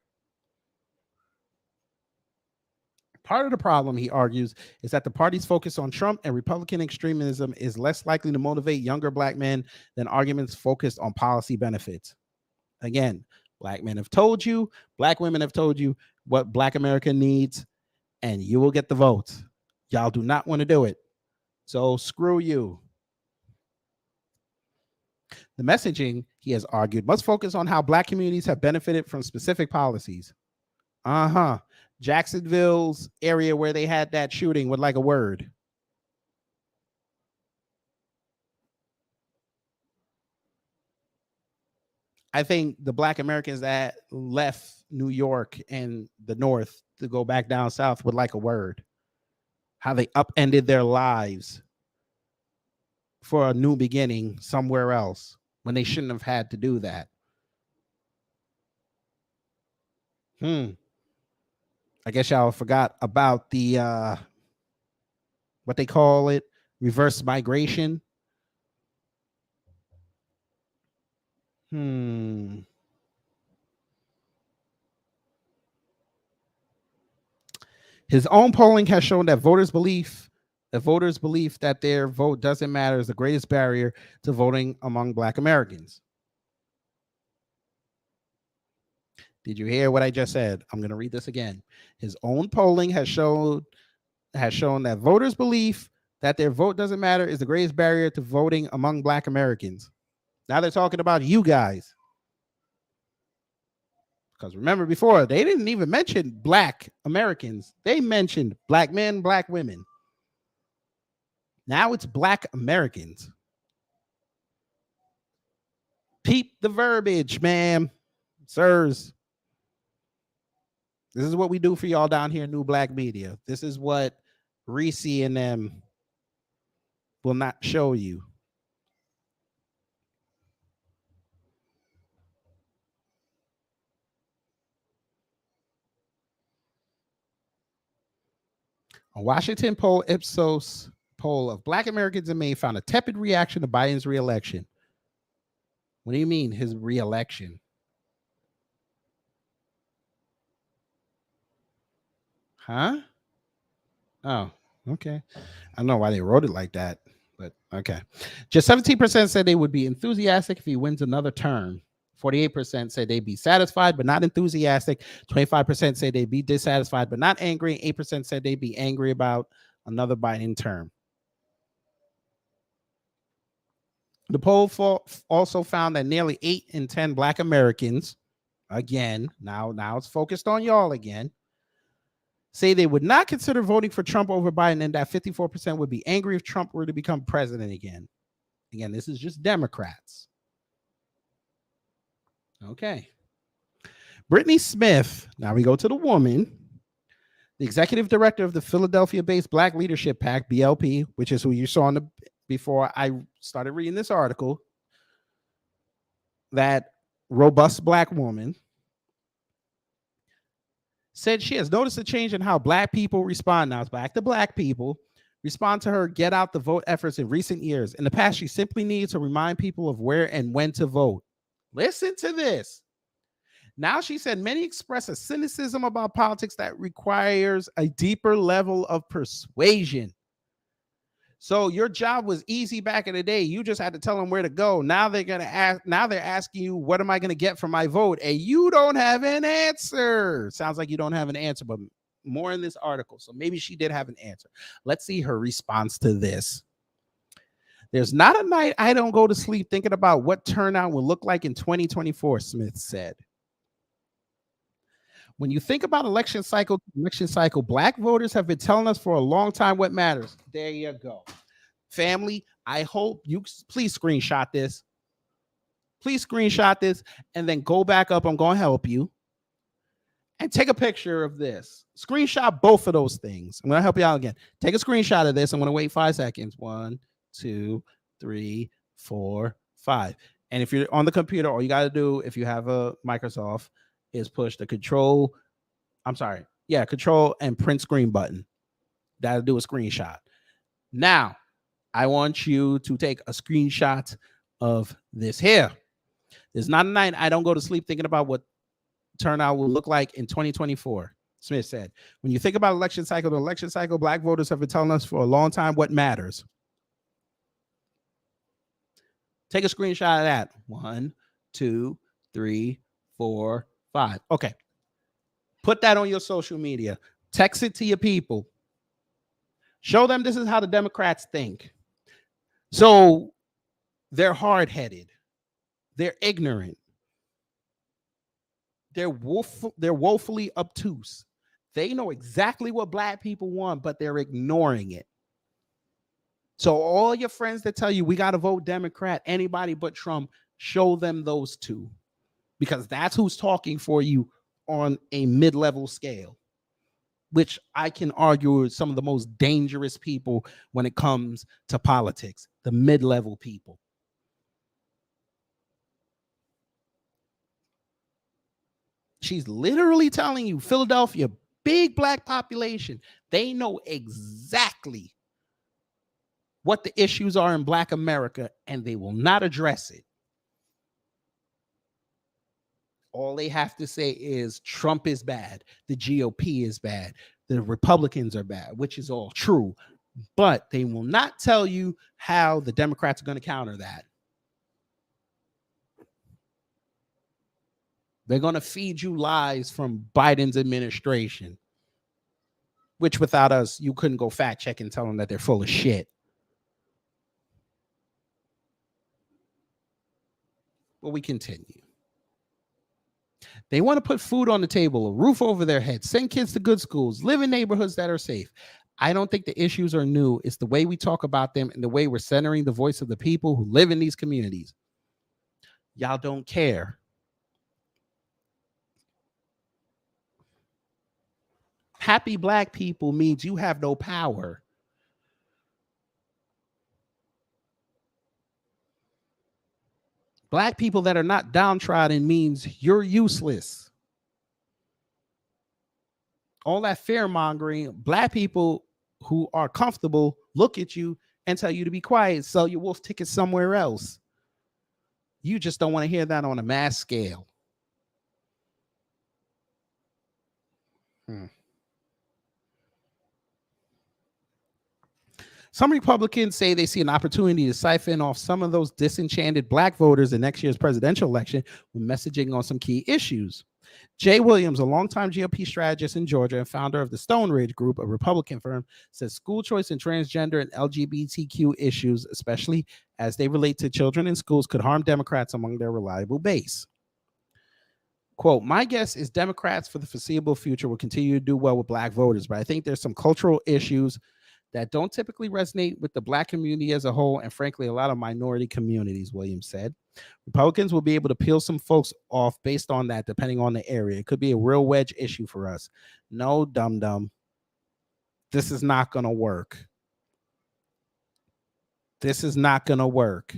Part of the problem, he argues, is that the party's focus on Trump and Republican extremism is less likely to motivate younger black men than arguments focused on policy benefits. Again, black men have told you, black women have told you what black America needs, and you will get the votes. Y'all do not want to do it. So screw you. The messaging, he has argued, must focus on how black communities have benefited from specific policies. Jacksonville's area where they had that shooting with like a word. I think the black Americans that left New York and the North to go back down south would like a word. How they upended their lives for a new beginning somewhere else when they shouldn't have had to do that. I guess y'all forgot about the what they call it, reverse migration. His own polling has shown that voters' belief that their vote doesn't matter is the greatest barrier to voting among black Americans. Did you hear what I just said? I'm going to read this again. His own polling has shown that voters' belief that their vote doesn't matter is the greatest barrier to voting among black Americans. Now they're talking about you guys. Because remember before, they didn't even mention black Americans. They mentioned black men, black women. Now it's black Americans. Peep the verbiage, ma'am, sirs. This is what we do for y'all down here in New Black Media. This is what Reese and them will not show you. A Washington poll Ipsos poll of Black Americans in Maine found a tepid reaction to Biden's reelection. What do you mean his reelection? Huh? Oh, okay. I don't know why they wrote it like that, but okay. Just 17% said they would be enthusiastic if he wins another term. 48% said they'd be satisfied but not enthusiastic. 25% said they'd be dissatisfied but not angry. 8% said they'd be angry about another Biden term. The poll also found that nearly 8 in 10 Black Americans, again, now it's focused on y'all again, say they would not consider voting for Trump over Biden, and that 54% would be angry if Trump were to become president again. Again, this is just Democrats. Okay. Brittany Smith, now we go to the woman, the executive director of the Philadelphia-based Black Leadership PAC, BLP, which is who you saw before I started reading this article, that robust Black woman, said she has noticed a change in how Black people respond. Now it's back to Black people respond to her get out the vote efforts in recent years. In the past, she simply needs to remind people of where and when to vote. Listen to this. Now she said many express a cynicism about politics that requires a deeper level of persuasion. So your job was easy back in the day. You just had to tell them where to go. Now they're going to ask. Now they're asking you, what am I going to get for my vote? And you don't have an answer. Sounds like you don't have an answer, but more in this article. So maybe she did have an answer. Let's see her response to this. There's not a night I don't go to sleep thinking about what turnout will look like in 2024, Smith said. When you think about election cycle, Black voters have been telling us for a long time what matters. There you go. Family, I hope you please screenshot this. Please screenshot this and then go back up. I'm going to help you. And take a picture of this. Screenshot both of those things. I'm going to help you out again. Take a screenshot of this. I'm going to wait 5 seconds. 1, 2, 3, 4, 5. And if you're on the computer, all you got to do, if you have a Microsoft, is push the control and print screen button. That'll do a screenshot. Now, I want you to take a screenshot of this here. There's not a night I don't go to sleep thinking about what turnout will look like in 2024, Smith said. When you think about election cycle to election cycle, Black voters have been telling us for a long time what matters. Take a screenshot of that. 1, 2, 3, 4, 5. Okay. Put that on your social media. Text it to your people. Show them this is how the Democrats think. So they're hard-headed. They're ignorant. They're woefully obtuse. They know exactly what Black people want, but they're ignoring it. So all your friends that tell you we got to vote Democrat, anybody but Trump, show them those two. Because that's who's talking for you on a mid-level scale, which I can argue is some of the most dangerous people when it comes to politics, the mid-level people. She's literally telling you, Philadelphia, big Black population, they know exactly what the issues are in Black America, and they will not address it. All they have to say is Trump is bad, the GOP is bad, the Republicans are bad, which is all true. But they will not tell you how the Democrats are going to counter that. They're going to feed you lies from Biden's administration, which without us, you couldn't go fact check and tell them that they're full of shit. But we continue. They want to put food on the table, a roof over their heads, send kids to good schools, live in neighborhoods that are safe. I don't think the issues are new. It's the way we talk about them and the way we're centering the voice of the people who live in these communities. Y'all don't care. Happy Black people means you have no power. Black people that are not downtrodden means you're useless. All that fear mongering, Black people who are comfortable, look at you and tell you to be quiet, sell your wolf tickets somewhere else. You just don't want to hear that on a mass scale. Some Republicans say they see an opportunity to siphon off some of those disenchanted black voters in next year's presidential election with messaging on some key issues. Jay Williams, a longtime GOP strategist in Georgia and founder of the Stone Ridge Group, a Republican firm, says school choice and transgender and LGBTQ issues, especially as they relate to children in schools, could harm Democrats among their reliable base. Quote, my guess is Democrats for the foreseeable future will continue to do well with black voters, but I think there's some cultural issues that don't typically resonate with the black community as a whole, and frankly, a lot of minority communities, Williams said. Republicans will be able to peel some folks off based on that, depending on the area. It could be a real wedge issue for us. No, dum-dum. This is not going to work. This is not going to work.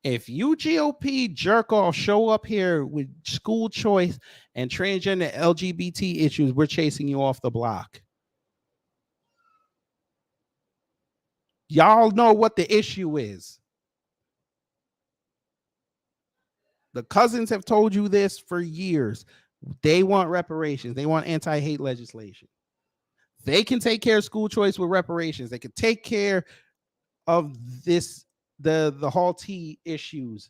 If you GOP jerk off show up here with school choice and transgender LGBT issues, we're chasing you off the block. Y'all know what the issue is. The cousins have told you this for years. They want reparations. They want anti-hate legislation. They can take care of school choice with reparations. They can take care of this, the Hall T issues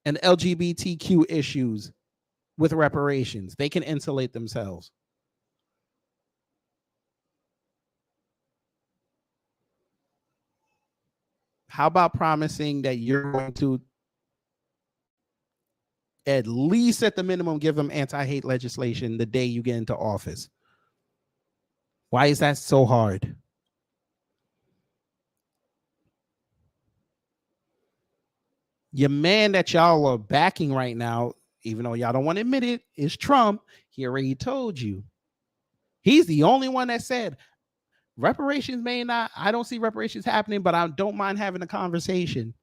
and LGBTQ issues with reparations. They can insulate themselves. How about promising that you're going to, at least at the minimum, give them anti-hate legislation the day you get into office? Why is that so hard? Your man that y'all are backing right now, even though y'all don't want to admit it, is Trump. He already told you. He's the only one that said, reparations may not, I don't see reparations happening, but I don't mind having a conversation.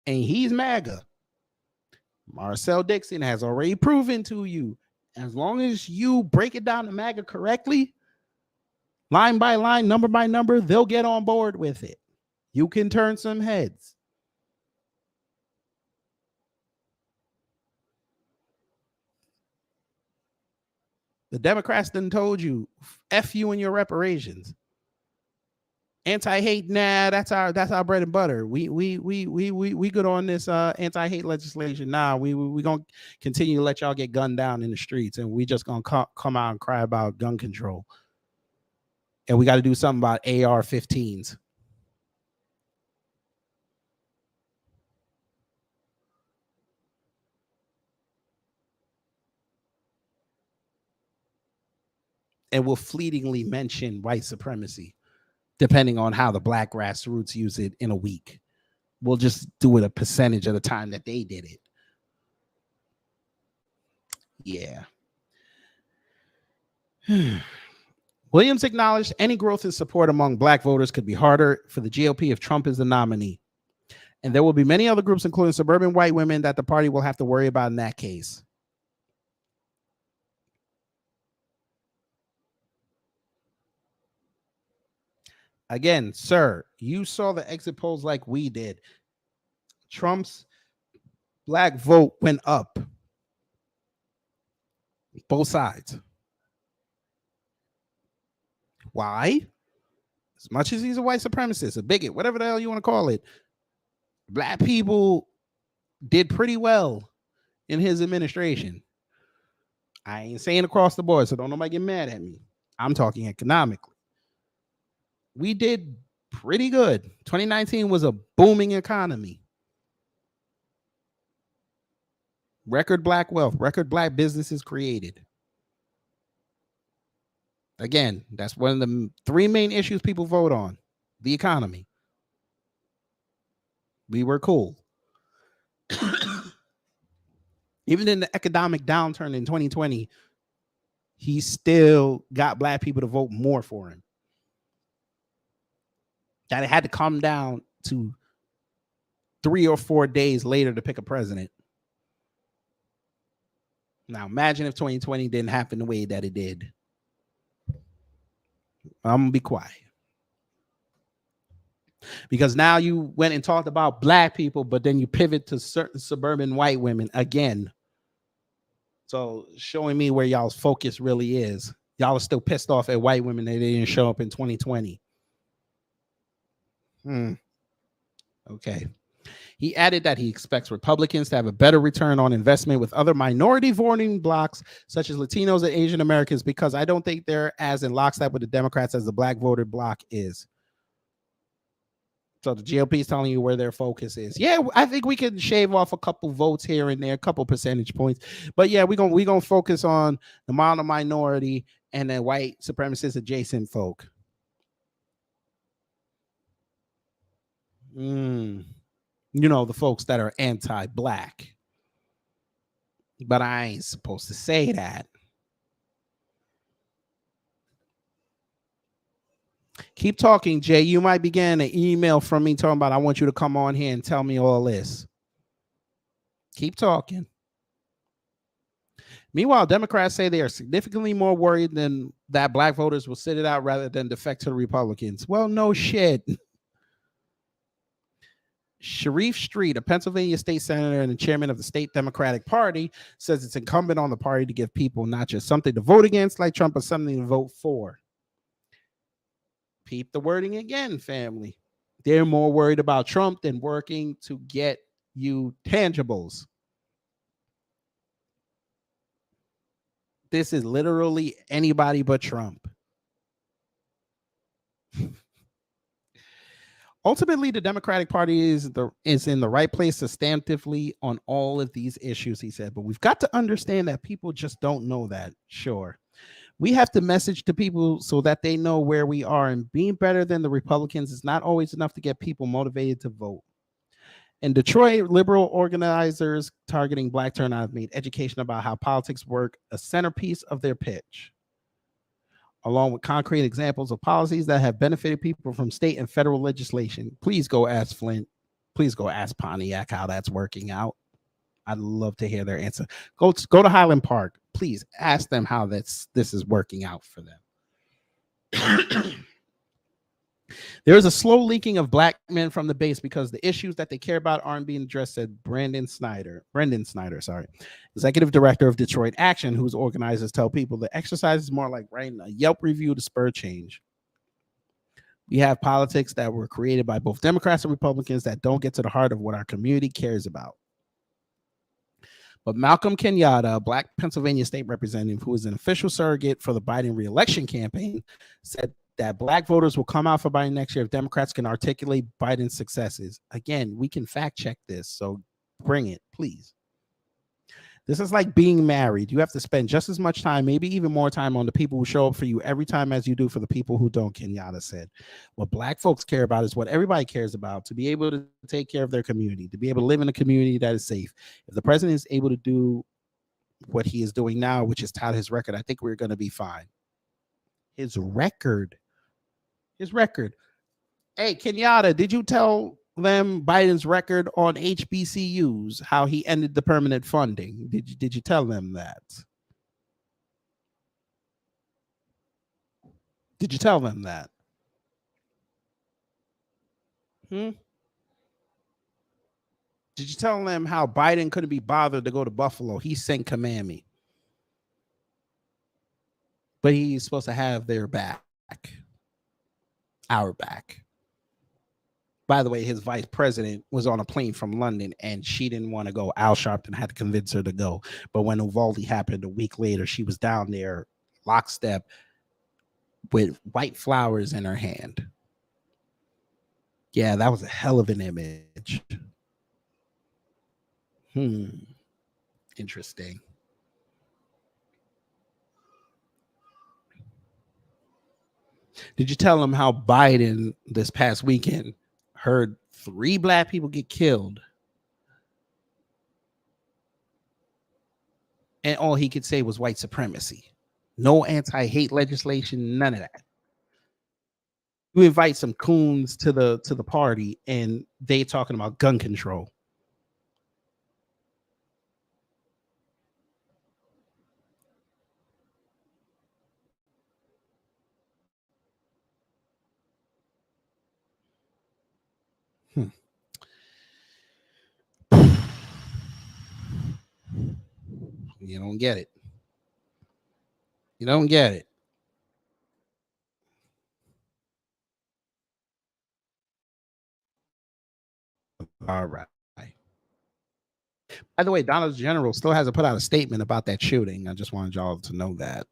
And he's MAGA. Marcel Dixon has already proven to you, as long as you break it down to MAGA correctly, line by line, number by number, they'll get on board with it. You can turn some heads. The Democrats done told you, F you and your reparations. Anti-hate, nah, that's our bread and butter. We good on this anti-hate legislation. Nah, we gonna continue to let y'all get gunned down in the streets, and we just gonna come out and cry about gun control. And we got to do something about AR-15s. And we'll fleetingly mention white supremacy, depending on how the black grassroots use it in a week. We'll just do it a percentage of the time that they did it. Yeah. Williams acknowledged any growth in support among black voters could be harder for the GOP if Trump is the nominee. And there will be many other groups, including suburban white women, that the party will have to worry about in that case. Again, sir, you saw the exit polls like we did. Trump's black vote went up. Both sides. Why? As much as he's a white supremacist, a bigot, whatever the hell you want to call it, black people did pretty well in his administration. I ain't saying across the board, so don't nobody get mad at me. I'm talking economically. We did pretty good. 2019 was a booming economy. Record black wealth, record black businesses created. Again, that's one of the three main issues people vote on: the economy. We were cool. Even in the economic downturn in 2020, he still got black people to vote more for him. That it had to come down to 3 or 4 days later to pick a president. Now, imagine if 2020 didn't happen the way that it did. I'm gonna be quiet. Because now you went and talked about black people, but then you pivot to certain suburban white women again. So showing me where y'all's focus really is. Y'all are still pissed off at white women that they didn't show up in 2020. Okay. He added that he expects Republicans to have a better return on investment with other minority voting blocks, such as Latinos and Asian Americans, because I don't think they're as in lockstep with the Democrats as the black voter bloc is. So the GOP is telling you where their focus is. Yeah, I think we can shave off a couple votes here and there, a couple percentage points. But yeah, we're gonna focus on the minority and the white supremacist adjacent folk. You know, the folks that are anti-black. But I ain't supposed to say that. Keep talking, Jay. You might be getting an email from me talking about I want you to come on here and tell me all this. Keep talking. Meanwhile, Democrats say they are significantly more worried than that black voters will sit it out rather than defect to the Republicans. Well, no shit. Sharif Street, a Pennsylvania state senator and the chairman of the state Democratic Party, says it's incumbent on the party to give people not just something to vote against like Trump, but something to vote for. Peep the wording again, family. They're more worried about Trump than working to get you tangibles. This is literally anybody but Trump. Ultimately, the Democratic Party is in the right place substantively on all of these issues, he said. But we've got to understand that people just don't know that. Sure. We have to message to people so that they know where we are. And being better than the Republicans is not always enough to get people motivated to vote. In Detroit, liberal organizers targeting black turnout have made education about how politics work a centerpiece of their pitch, along with concrete examples of policies that have benefited people from state and federal legislation. Please go ask Flint. Please go ask Pontiac how that's working out. I'd love to hear their answer. Go to Highland Park. Please ask them how this is working out for them. There is a slow leaking of black men from the base because the issues that they care about aren't being addressed, said Brendan Snyder, executive director of Detroit Action, whose organizers tell people the exercise is more like writing a Yelp review to spur change. We have politics that were created by both Democrats and Republicans that don't get to the heart of what our community cares about. But Malcolm Kenyatta, a black Pennsylvania state representative who is an official surrogate for the Biden re-election campaign, said that black voters will come out for Biden next year if Democrats can articulate Biden's successes. Again, we can fact check this, so bring it, please. This is like being married. You have to spend just as much time, maybe even more time, on the people who show up for you every time as you do for the people who don't, Kenyatta said. What black folks care about is what everybody cares about, to be able to take care of their community, to be able to live in a community that is safe. If the president is able to do what he is doing now, which is tout his record, I think we're going to be fine. His record. Hey, Kenyatta, did you tell them Biden's record on HBCUs, how he ended the permanent funding? Did you tell them that? Did you tell them that? Did you tell them how Biden couldn't be bothered to go to Buffalo? He sent command me. But he's supposed to have their back. Our back. By the way, his vice president was on a plane from London and she didn't want to go. Al Sharpton had to convince her to go. But when Uvalde happened a week later, she was down there lockstep with white flowers in her hand. Yeah, that was a hell of an image. Interesting. Did you tell him how Biden this past weekend heard 3 black people get killed? And all he could say was white supremacy. No anti-hate legislation, none of that. You invite some coons to the party and they talking about gun control. You don't get it. You don't get it. All right. By the way, Donald General still hasn't put out a statement about that shooting. I just wanted y'all to know that.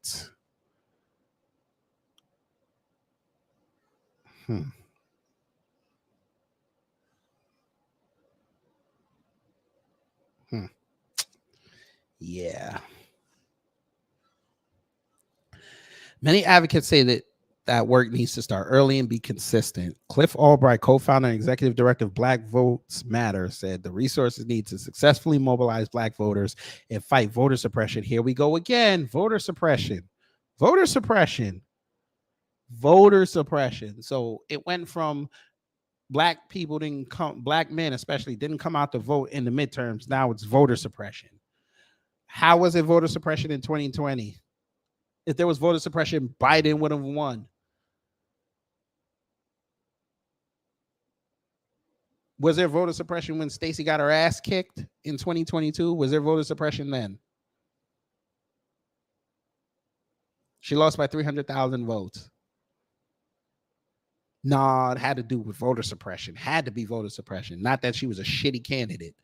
Yeah. Many advocates say that work needs to start early and be consistent. Cliff Albright, co-founder and executive director of Black Votes Matter, said the resources need to successfully mobilize Black voters and fight voter suppression. Here we go again. Voter suppression. Voter suppression. Voter suppression. So it went from Black people didn't come, Black men especially didn't come out to vote in the midterms. Now it's voter suppression. How was it voter suppression in 2020? If there was voter suppression, Biden would have won. Was there voter suppression when Stacey got her ass kicked in 2022? Was there voter suppression then? She lost by 300,000 votes. No, it had to do with voter suppression. Had to be voter suppression. Not that she was a shitty candidate.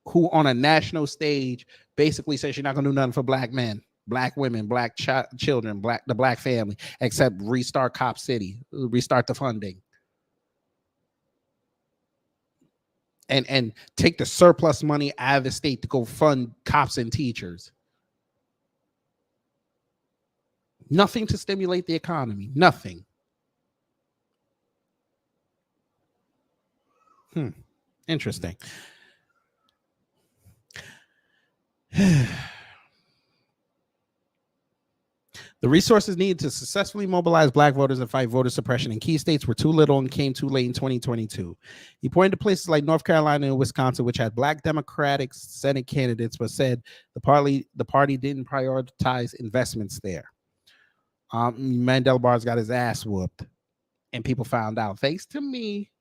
Who on a national stage basically says she's not going to do nothing for Black men, Black women, Black children, the Black family, except restart Cop City, restart the funding. And take the surplus money out of the state to go fund cops and teachers. Nothing to stimulate the economy. Nothing. Interesting. The resources needed to successfully mobilize Black voters and fight voter suppression in key states were too little and came too late in 2022. He pointed to places like North Carolina and Wisconsin, which had Black Democratic Senate candidates, but said the party didn't prioritize investments there. Mandela Barnes got his ass whooped, and people found out, thanks to me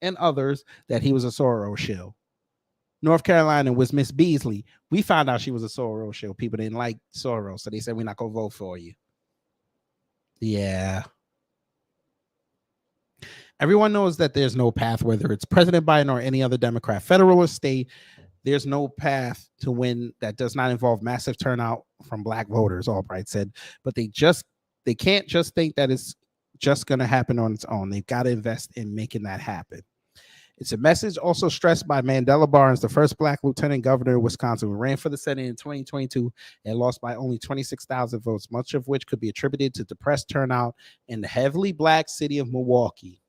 and others, that he was a Soros shill. North Carolina was Miss Beasley. We found out she was a Soros shill. People didn't like Soros, so they said, we're not going to vote for you. Yeah. Everyone knows that there's no path, whether it's President Biden or any other Democrat, federal or state, there's no path to win that does not involve massive turnout from Black voters, Albright said. But they can't just think that it's just going to happen on its own. They've got to invest in making that happen. It's a message also stressed by Mandela Barnes, the first Black lieutenant governor of Wisconsin, who ran for the Senate in 2022 and lost by only 26,000 votes, much of which could be attributed to depressed turnout in the heavily Black city of Milwaukee.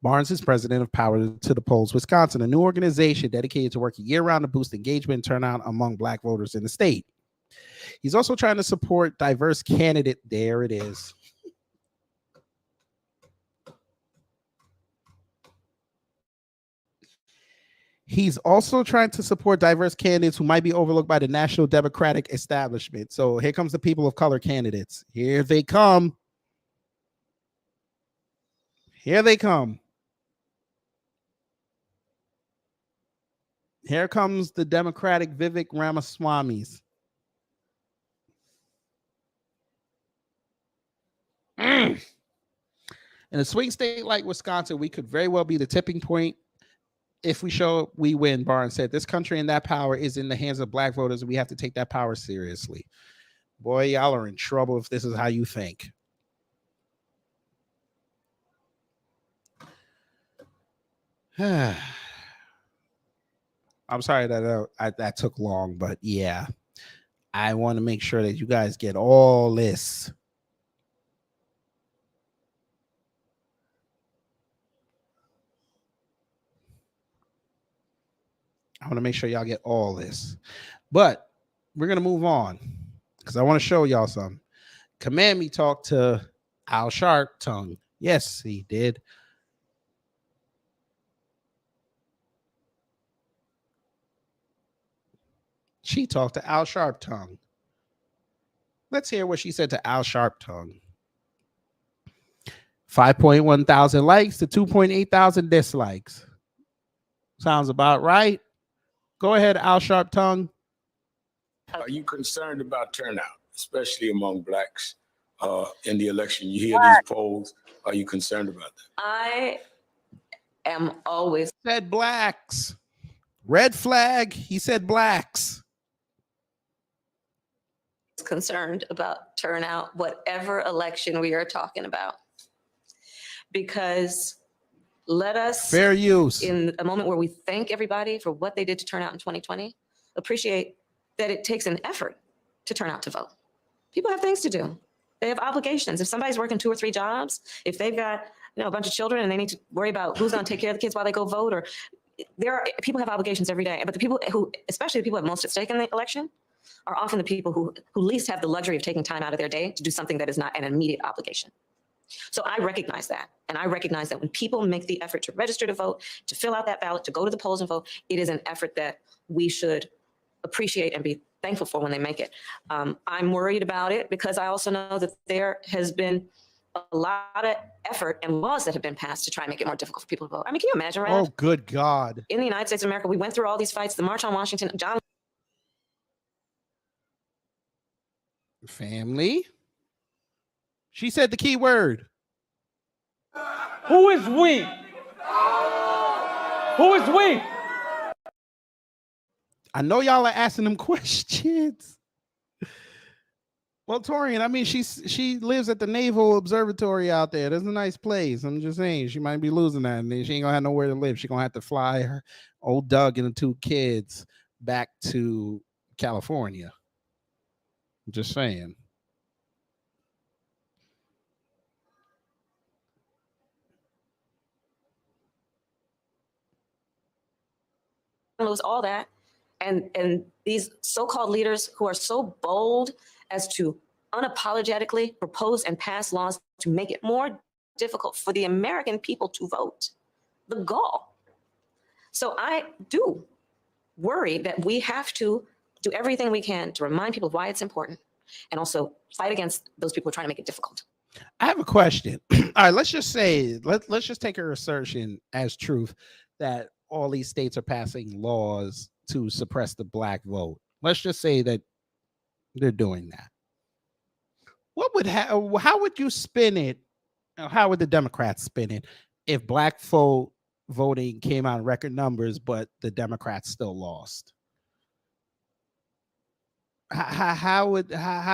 Barnes is president of Power to the Polls Wisconsin, a new organization dedicated to working year-round to boost engagement and turnout among Black voters in the state. He's also trying to support diverse candidate. There it is. He's also trying to support diverse candidates who might be overlooked by the national Democratic establishment. So here comes the people of color candidates. Here they come. Here they come. Here comes the Democratic Vivek Ramaswamy's. In a swing state like Wisconsin, we could very well be the tipping point. If we show we win, Barnes said, this country and that power is in the hands of Black voters, and we have to take that power seriously. Boy, y'all are in trouble if this is how you think. I'm sorry that took long, but yeah, I want to make sure that you guys get all this. I want to make sure y'all get all this, but we're going to move on because I want to show y'all something. Command Me talked to Al Sharpton. Yes, he did. She talked to Al Sharpton. Let's hear what she said to Al Sharpton. 5.1 thousand likes to 2.8 thousand dislikes. Sounds about right. Go ahead, Al Sharp Tongue. Are you concerned about turnout, especially among blacks in the election? You hear these polls. Are you concerned about that? I am always Said blacks. Red flag. He said blacks. concerned about turnout, whatever election we are talking about. Because let us, Fair use. in a moment where we thank everybody for what they did to turn out in 2020, appreciate that it takes an effort to turn out to vote. People have things to do. They have obligations. If somebody's working 2 or 3 jobs, if they've got a bunch of children and they need to worry about who's going to take care of the kids while they go vote, or people have obligations every day. But the people who, especially the people who have most at stake in the election, are often the people who least have the luxury of taking time out of their day to do something that is not an immediate obligation. So I recognize that. And I recognize that when people make the effort to register to vote, to fill out that ballot, to go to the polls and vote, it is an effort that we should appreciate and be thankful for when they make it. I'm worried about it because I also know that there has been a lot of effort and laws that have been passed to try and make it more difficult for people to vote. I mean, can you imagine, Rad? Oh, good God. In the United States of America, we went through all these fights, the March on Washington, John. Family. She said the key word. Who is we? Who is we? I know y'all are asking them questions. Well, Torian, I mean, she lives at the Naval Observatory out there. That's a nice place. I'm just saying, she might be losing that, and then she ain't gonna have nowhere to live. She's gonna have to fly her old Doug and the 2 kids back to California. I'm just saying. Lose all that. And these so-called leaders who are so bold as to unapologetically propose and pass laws to make it more difficult for the American people to vote. The gall. So I do worry that we have to do everything we can to remind people why it's important and also fight against those people who are trying to make it difficult. I have a question. All right, let's just say, let's just take her assertion as truth that all these states are passing laws to suppress the black vote. Let's just say that they're doing that. What would how would you spin it? How would the Democrats spin it if black voting came out in record numbers, but the Democrats still lost? How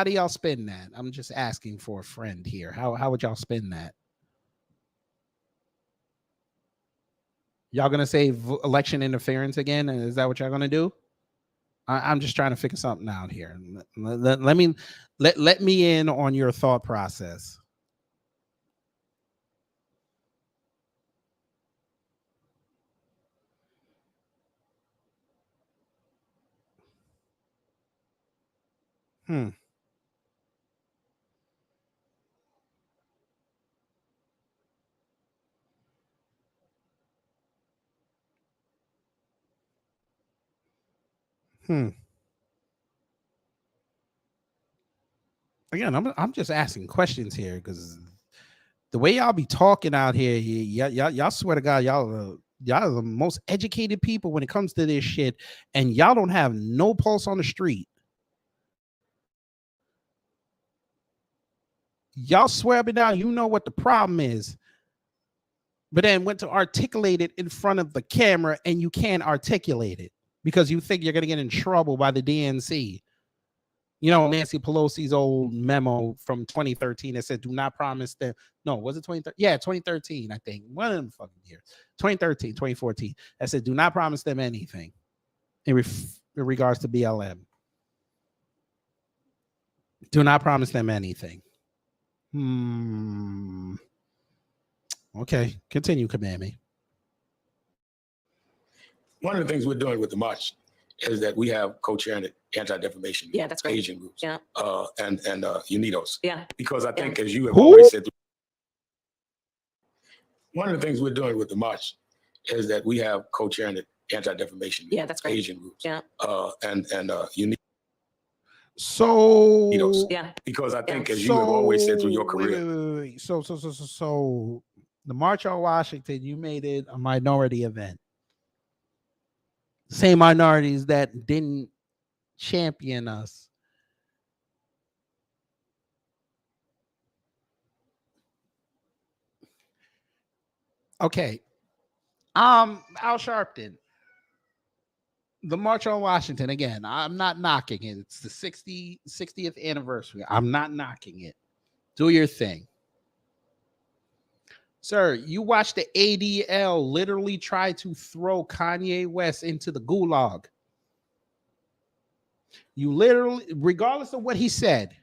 do y'all spin that? I'm just asking for a friend here. How would y'all spin that? Y'all gonna say election interference again? Is that what y'all gonna do? I'm just trying to figure something out here. Let me in on your thought process. Hmm. Again, I'm just asking questions here because the way y'all be talking out here, y'all swear to God, y'all are the most educated people when it comes to this shit, and y'all don't have no pulse on the street. Y'all swear up and down, you know what the problem is, but then went to articulate it in front of the camera, and you can't articulate it because you think you're gonna get in trouble by the DNC. You know, Nancy Pelosi's old memo from 2013 that said, do not promise them. No, was it 2013? Yeah, 2013, I think. One of them fucking years. 2013, 2014. That said, do not promise them anything in regards to BLM. Do not promise them anything. Okay, continue, Kamami. One of the things we're doing with the march is that we have co-chaired anti-defamation. Yeah, that's great. Asian groups. Yeah. And UNIDOS. Yeah. Because I think, as you have Who? always said, one of the things we're doing with the march is that we have co-chaired anti-defamation. Yeah, that's great. Asian groups. Yeah. And UNIDOS. So Yeah. Because I think, as you have always said through your career. Wait. So the March on Washington, you made it a minority event. Same minorities that didn't champion us. Okay. Al Sharpton. The March on Washington, again, I'm not knocking it. It's the 60th anniversary. I'm not knocking it. Do your thing. Sir, you watched the ADL literally try to throw Kanye West into the gulag. You literally, regardless of what he said,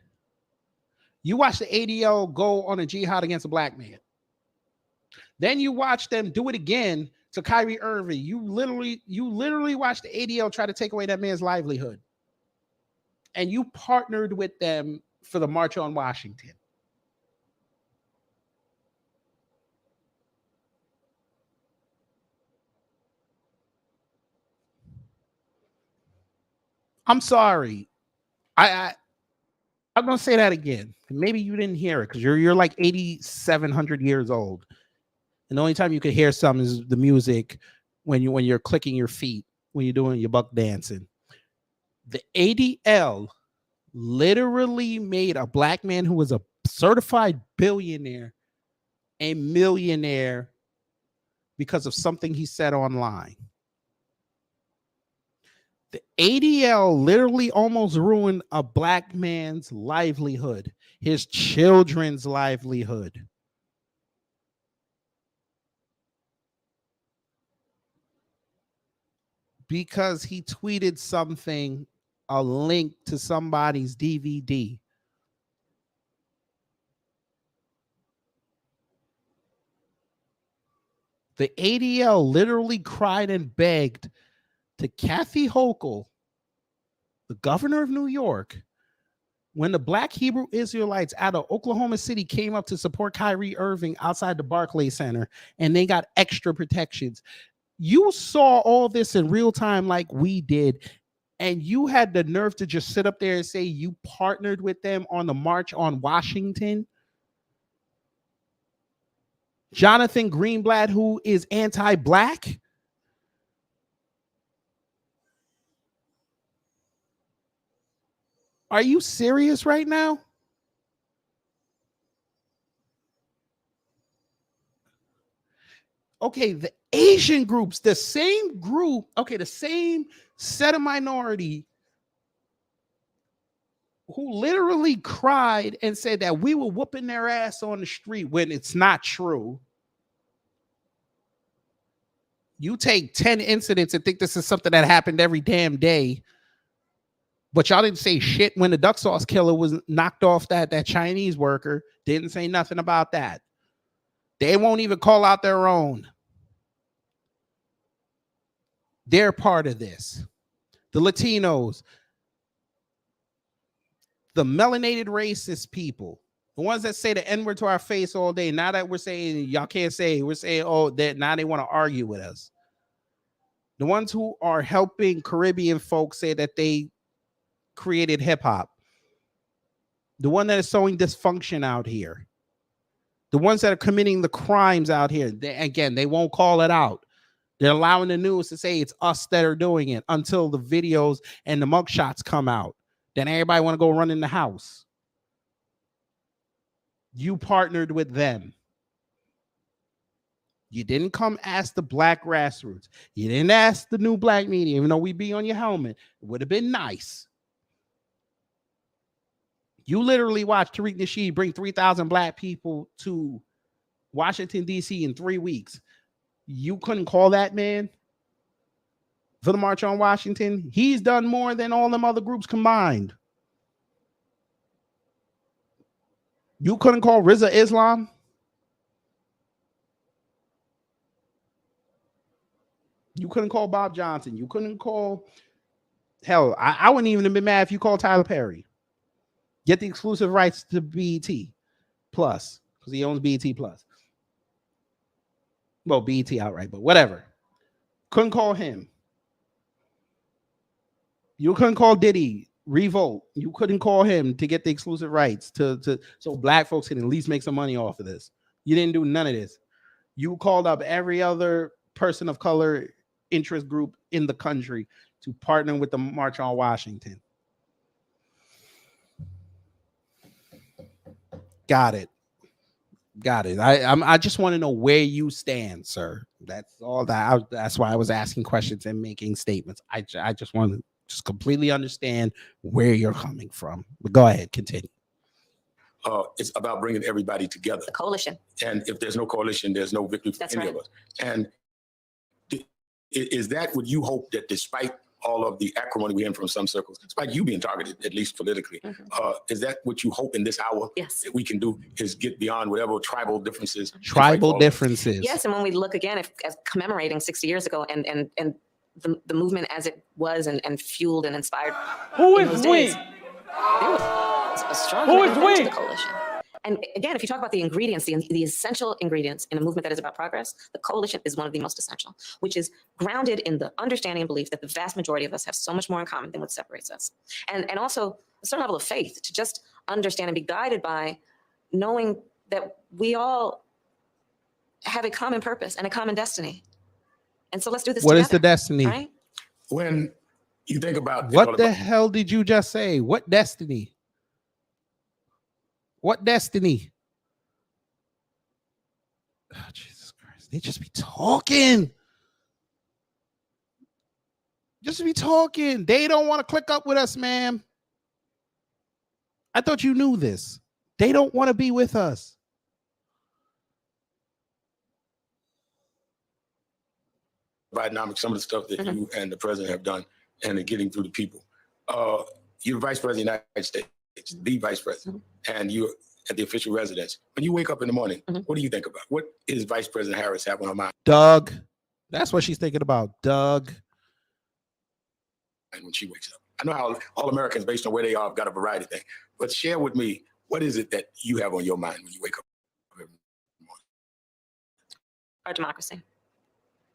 you watched the ADL go on a jihad against a black man. Then you watch them do it again to Kyrie Irving. You literally watched the ADL try to take away that man's livelihood. And you partnered with them for the March on Washington. I'm sorry. I'm gonna say that again. Maybe you didn't hear it because you're like 8,700 years old. And the only time you could hear something is the music when you're clicking your feet, when you're doing your buck dancing. The ADL literally made a black man who was a certified billionaire a millionaire because of something he said online. The ADL literally almost ruined a black man's livelihood, his children's livelihood. Because he tweeted something, a link to somebody's DVD. The ADL literally cried and begged to Kathy Hochul, the governor of New York, when the Black Hebrew Israelites out of Oklahoma City came up to support Kyrie Irving outside the Barclays Center, and they got extra protections. You saw all this in real time like we did, and you had the nerve to just sit up there and say you partnered with them on the March on Washington. Jonathan Greenblatt, who is anti-black. Are you serious right now? Okay, the Asian groups, the same group, okay, the same set of minority who literally cried and said that we were whooping their ass on the street when it's not true. You take 10 incidents and think this is something that happened every damn day. But y'all didn't say shit when the duck sauce killer was knocked off that Chinese worker. Didn't say nothing about that. They won't even call out their own. They're part of this. The Latinos, the melanated racist people, the ones that say the N-word to our face all day. Now that we're saying y'all can't say, we're saying, oh, that now they want to argue with us. The ones who are helping Caribbean folks say that they created hip hop. The one that is sowing dysfunction out here. The ones that are committing the crimes out here. They won't call it out. They're allowing the news to say it's us that are doing it until the videos and the mugshots come out. Then everybody want to go run in the house. You partnered with them. You didn't come ask the black grassroots. You didn't ask the new black media, even though we be on your helmet. It would have been nice. You literally watched Tariq Nasheed bring 3,000 black people to Washington, D.C. in 3 weeks. You couldn't call that man for the March on Washington? He's done more than all them other groups combined. You couldn't call Rizza Islam? You couldn't call Bob Johnson. You couldn't call... Hell, I wouldn't even have been mad if you called Tyler Perry. Get the exclusive rights to BET Plus, because he owns BET Plus. Well, BET outright, but whatever. Couldn't call him. You couldn't call Diddy Revolt. You couldn't call him to get the exclusive rights to so black folks can at least make some money off of this. You didn't do none of this. You called up every other person of color interest group in the country to partner with the March on Washington. Got it. I just want to know where you stand, sir. That's all that's why I was asking questions and making statements. I just want to just completely understand where you're coming from. But go ahead, continue. It's about bringing everybody together. The coalition. And if there's no coalition, there's no victory for any of us. And is that what you hope, that despite all of the acrimony we hear from some circles, despite you being targeted, at least politically, is that what you hope in this hour? Yes. That we can do, is get beyond whatever tribal differences? Yes. And when we look again as commemorating 60 years ago and the movement as it was and fueled and inspired. Who is we? There was a strong Who is commitment to we? the coalition. And again, if you talk about the ingredients, the essential ingredients in a movement that is about progress, the coalition is one of the most essential, which is grounded in the understanding and belief that the vast majority of us have so much more in common than what separates us. And also a certain level of faith to just understand and be guided by knowing that we all have a common purpose and a common destiny. And so let's do this What together. is the destiny? Right? When you think about what the hell did you just say? What destiny? What destiny? Oh, Jesus Christ. They just be talking. Just be talking. They don't want to click up with us, ma'am. I thought you knew this. They don't want to be with us. Bidenomics, some of the stuff that you and the president have done and getting through the people. You're vice president of the United States, the vice president, and you're at the official residence. When you wake up in the morning, what do you think about? What is Vice President Harris have on her mind? Doug. That's what she's thinking about. Doug. And when she wakes up, I know how all Americans, based on where they are, have got a variety of things. But share with me, what is it that you have on your mind when you wake up every morning? Our democracy.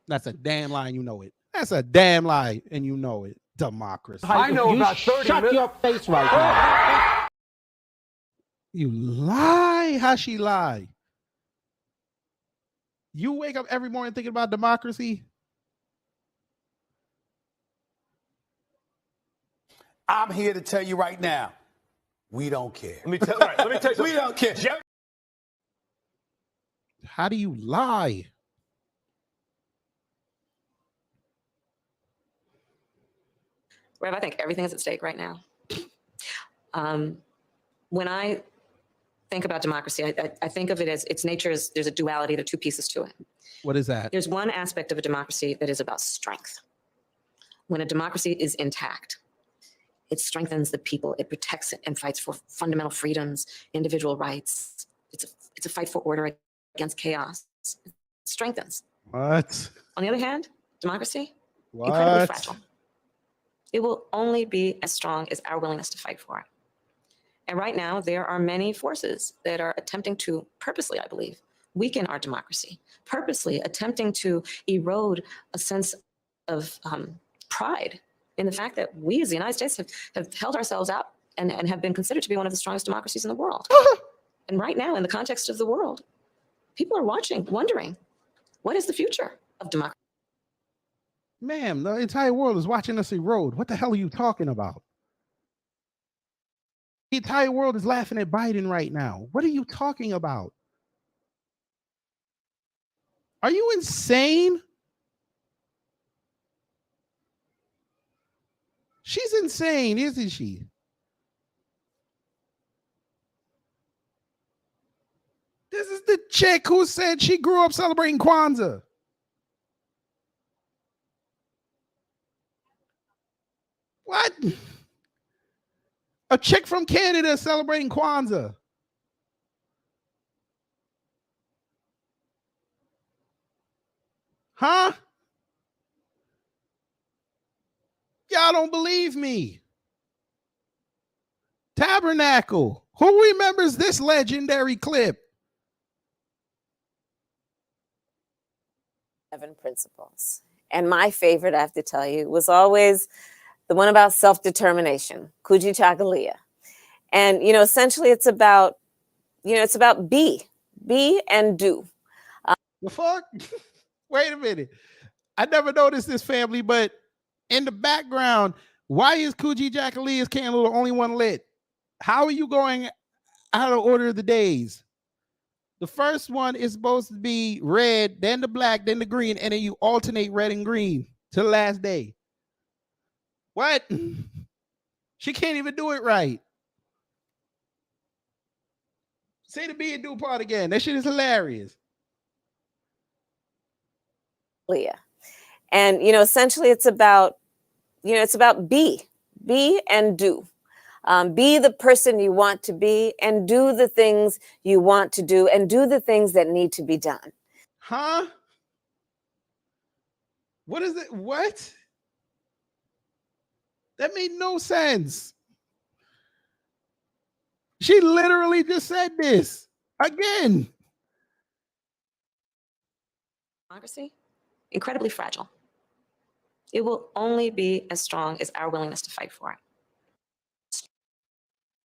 That's a damn lie, and you know it. That's a damn lie, and you know it. Democracy. I know about 30 Shut your face right now. You lie. How she lie? You wake up every morning thinking about democracy? I'm here to tell you right now, we don't care. Let me tell you. We don't care. How do you lie? Rev, I think everything is at stake right now. When I think about democracy, I think of it as its nature is there's a duality, there are two pieces to it. What is that? There's one aspect of a democracy that is about strength. When a democracy is intact, it strengthens the people, it protects it and fights for fundamental freedoms, individual rights. It's a fight for order against chaos. It strengthens. What? On the other hand, democracy, incredibly fragile. It will only be as strong as our willingness to fight for it. And right now, there are many forces that are attempting to purposely, I believe, weaken our democracy, purposely attempting to erode a sense of pride in the fact that we as the United States have held ourselves out and have been considered to be one of the strongest democracies in the world. And right now, in the context of the world, people are watching, wondering, what is the future of democracy? Ma'am, the entire world is watching us erode. What the hell are you talking about? The entire world is laughing at Biden right now. What are you talking about? Are you insane? She's insane, isn't she? This is the chick who said she grew up celebrating Kwanzaa. What? A chick from Canada celebrating Kwanzaa. Huh? Y'all don't believe me. Tabernacle. Who remembers this legendary clip? 7 principles. And my favorite, I have to tell you, was always the one about self-determination, Kujitagalea. And, essentially it's about be and do. The fuck? Wait a minute. I never noticed this family, but In the background, why is Coogee Jacalea's candle the only one lit? How are you going out of order of the days? The first one is supposed to be red, then the black, then the green, and then you alternate red and green to the last day. What? She can't even do it right. Say the be and do part again. That shit is hilarious. Leah. And, essentially it's about, it's about be and do. Be the person you want to be and do the things you want to do and do the things that need to be done. Huh? What is it? What? That made no sense. She literally just said this again. Democracy, incredibly fragile. It will only be as strong as our willingness to fight for it.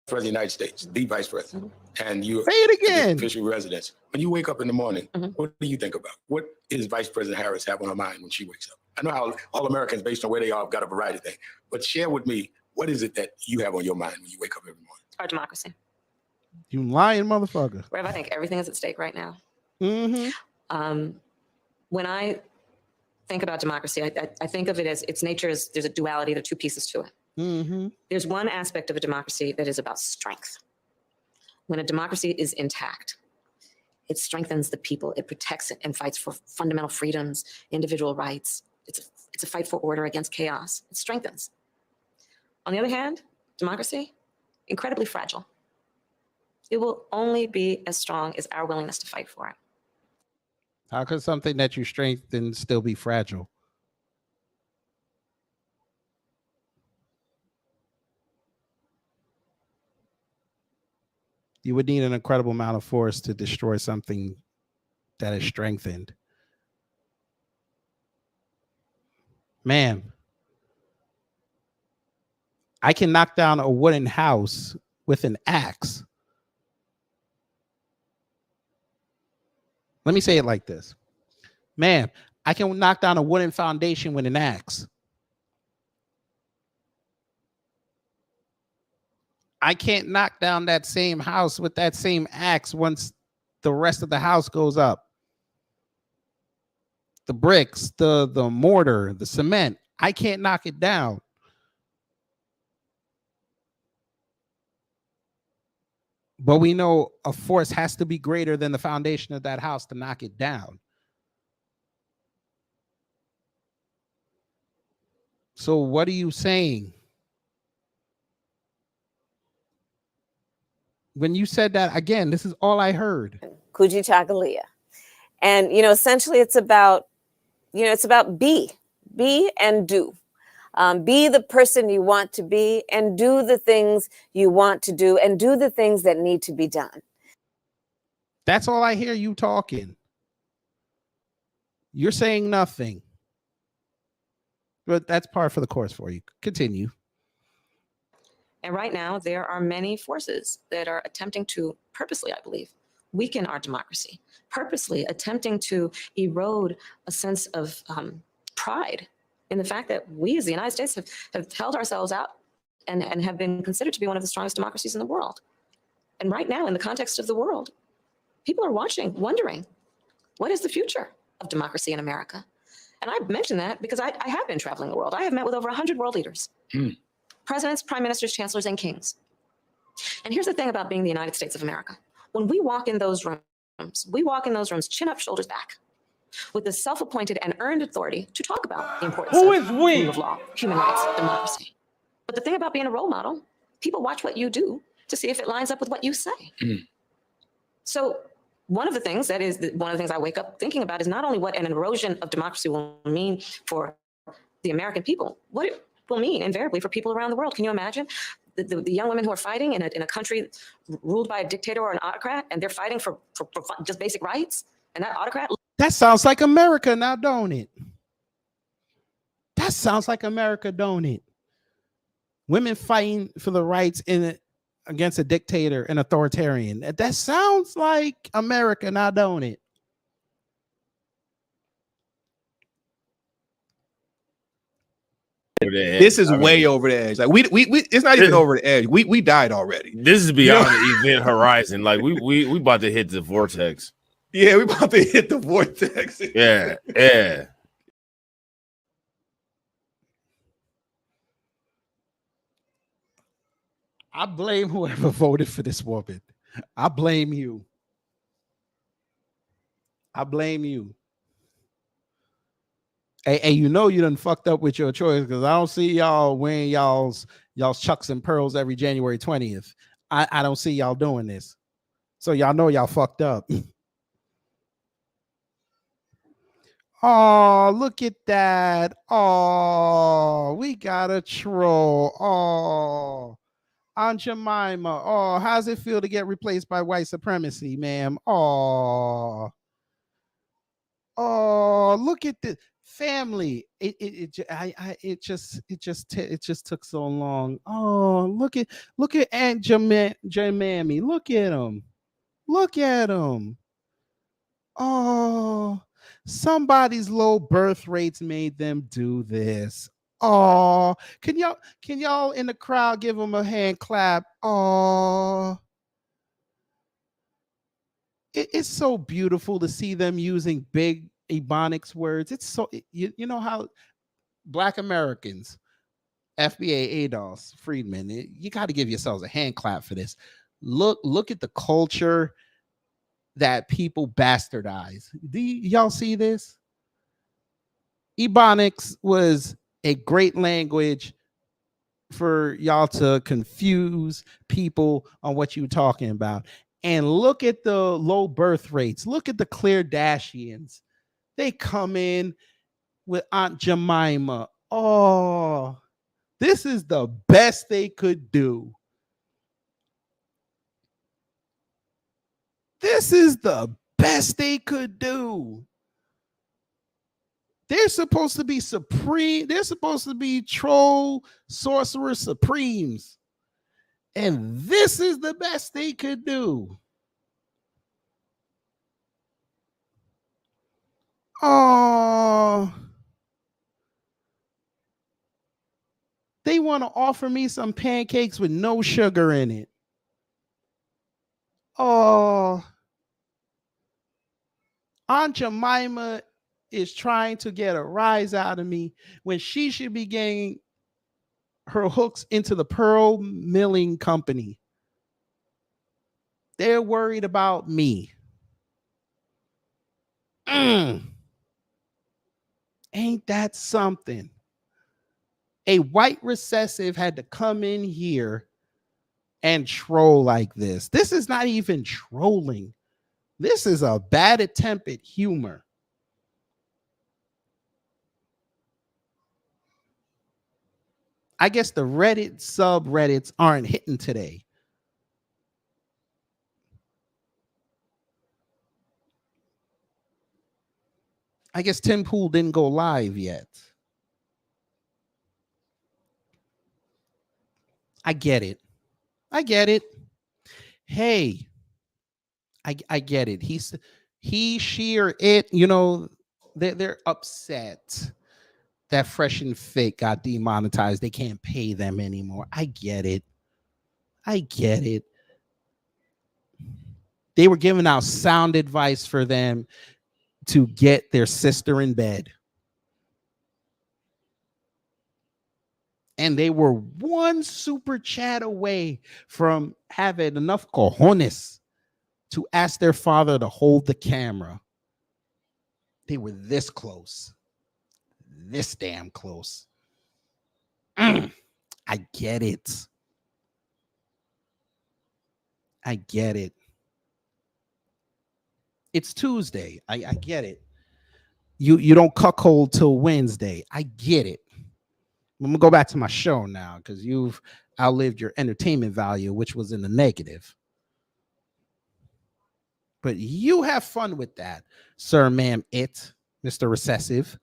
President of the United States, the vice president, and you Say it again. the official residence. When you wake up in the morning, what do you think about? What is Vice President Harris have on her mind when she wakes up? I know how all Americans, based on where they are, have got a variety of things, but share with me, what is it that you have on your mind when you wake up every morning? Our democracy. You lying motherfucker. Rev, I think everything is at stake right now. Mm-hmm. When I think about democracy, I think of it as its nature is there's a duality, there are two pieces to it. Mm-hmm. There's one aspect of a democracy that is about strength. When a democracy is intact, it strengthens the people, it protects it and fights for fundamental freedoms, individual rights. It's a fight for order against chaos. It strengthens. On the other hand, democracy, incredibly fragile. It will only be as strong as our willingness to fight for it. How could something that you strengthen still be fragile? You would need an incredible amount of force to destroy something that is strengthened. Ma'am, I can knock down a wooden house with an axe. Let me say it like this. Ma'am, I can knock down a wooden foundation with an axe. I can't knock down that same house with that same axe once the rest of the house goes up. The bricks, the mortar, the cement, I can't knock it down. But we know a force has to be greater than the foundation of that house to knock it down. So what are you saying? When you said that, again, this is all I heard. Coogee Jacalea. And, essentially it's about, it's about be and do. Be the person you want to be and do the things you want to do and do the things that need to be done. That's all I hear you talking. You're saying nothing. But that's par for the course for you. Continue. And right now, there are many forces that are attempting to purposely, I believe, weaken our democracy, purposely attempting to erode a sense of pride in the fact that we as the United States have held ourselves out and have been considered to be one of the strongest democracies in the world. And right now, in the context of the world, people are watching, wondering, what is the future of democracy in America? And I mention that because I have been traveling the world. I have met with over 100 world leaders. Presidents, prime ministers, chancellors, and kings. And here's the thing about being the United States of America. When we walk in those rooms, chin up, shoulders back, with the self-appointed and earned authority to talk about the importance of rule of law, human rights, democracy. But the thing about being a role model, people watch what you do to see if it lines up with what you say. So one of the things I wake up thinking about is not only what an erosion of democracy will mean for the American people, what it will mean invariably for people around the world. Can you imagine the young women who are fighting in a country ruled by a dictator or an autocrat, and they're fighting for just basic rights? And that autocrat. That sounds like America now, don't it? That sounds like America, don't it? Women fighting for the rights against a dictator, an authoritarian. That sounds like America now, don't it? This is way over the edge. Like we it's not even over the edge. We died already. This is beyond the event horizon. Like we about to hit the vortex. Yeah, we about to hit the vortex. Yeah. I blame whoever voted for this woman. I blame you. I blame you. Hey, you know you done fucked up with your choice because I don't see y'all wearing y'all's chucks and pearls every January 20th. I don't see y'all doing this. So y'all know y'all fucked up. Oh, look at that. Oh, we got a troll. Oh, Aunt Jemima. Oh, how's it feel to get replaced by white supremacy, ma'am? Oh, look at the family. It just took so long. Oh, look at Aunt Jemima. Look at him. Look at him. Oh, somebody's low birth rates made them do this. Oh, can y'all in the crowd give them a hand clap? Oh, it's so beautiful to see them using big Ebonics words. It's so you know how Black Americans, FBA, ADOS, Freedmen, you got to give yourselves a hand clap for this. Look at the culture that people bastardize. Do y'all see this? Ebonics was a great language for y'all to confuse people on what you're talking about. And look at the low birth rates. Look at the Kardashians. They come in with Aunt Jemima. Oh, this is the best they could do. This is the best they could do. They're supposed to be supreme. They're supposed to be troll sorcerer supremes. And this is the best they could do. Oh, they want to offer me some pancakes with no sugar in it. Oh, Aunt Jemima is trying to get a rise out of me when she should be getting her hooks into the pearl milling company. They're worried about me. Ain't that something? A white recessive had to come in here and troll like this. This is not even trolling. This is a bad attempt at humor. I guess the Reddit subreddits aren't hitting today. I guess Tim Pool didn't go live yet. I get it. Hey, I get it. He, she, or it, you know, they're upset that Fresh and Fit got demonetized. They can't pay them anymore. I get it. They were giving out sound advice for them to get their sister in bed. And they were one super chat away from having enough cojones to ask their father to hold the camera. They were this close. This damn close. I get it. It's Tuesday. I get it. You don't cuckold till Wednesday. I get it. I'm gonna go back to my show now because you've outlived your entertainment value, which was in the negative. But you have fun with that, sir, ma'am, Mr. Recessive.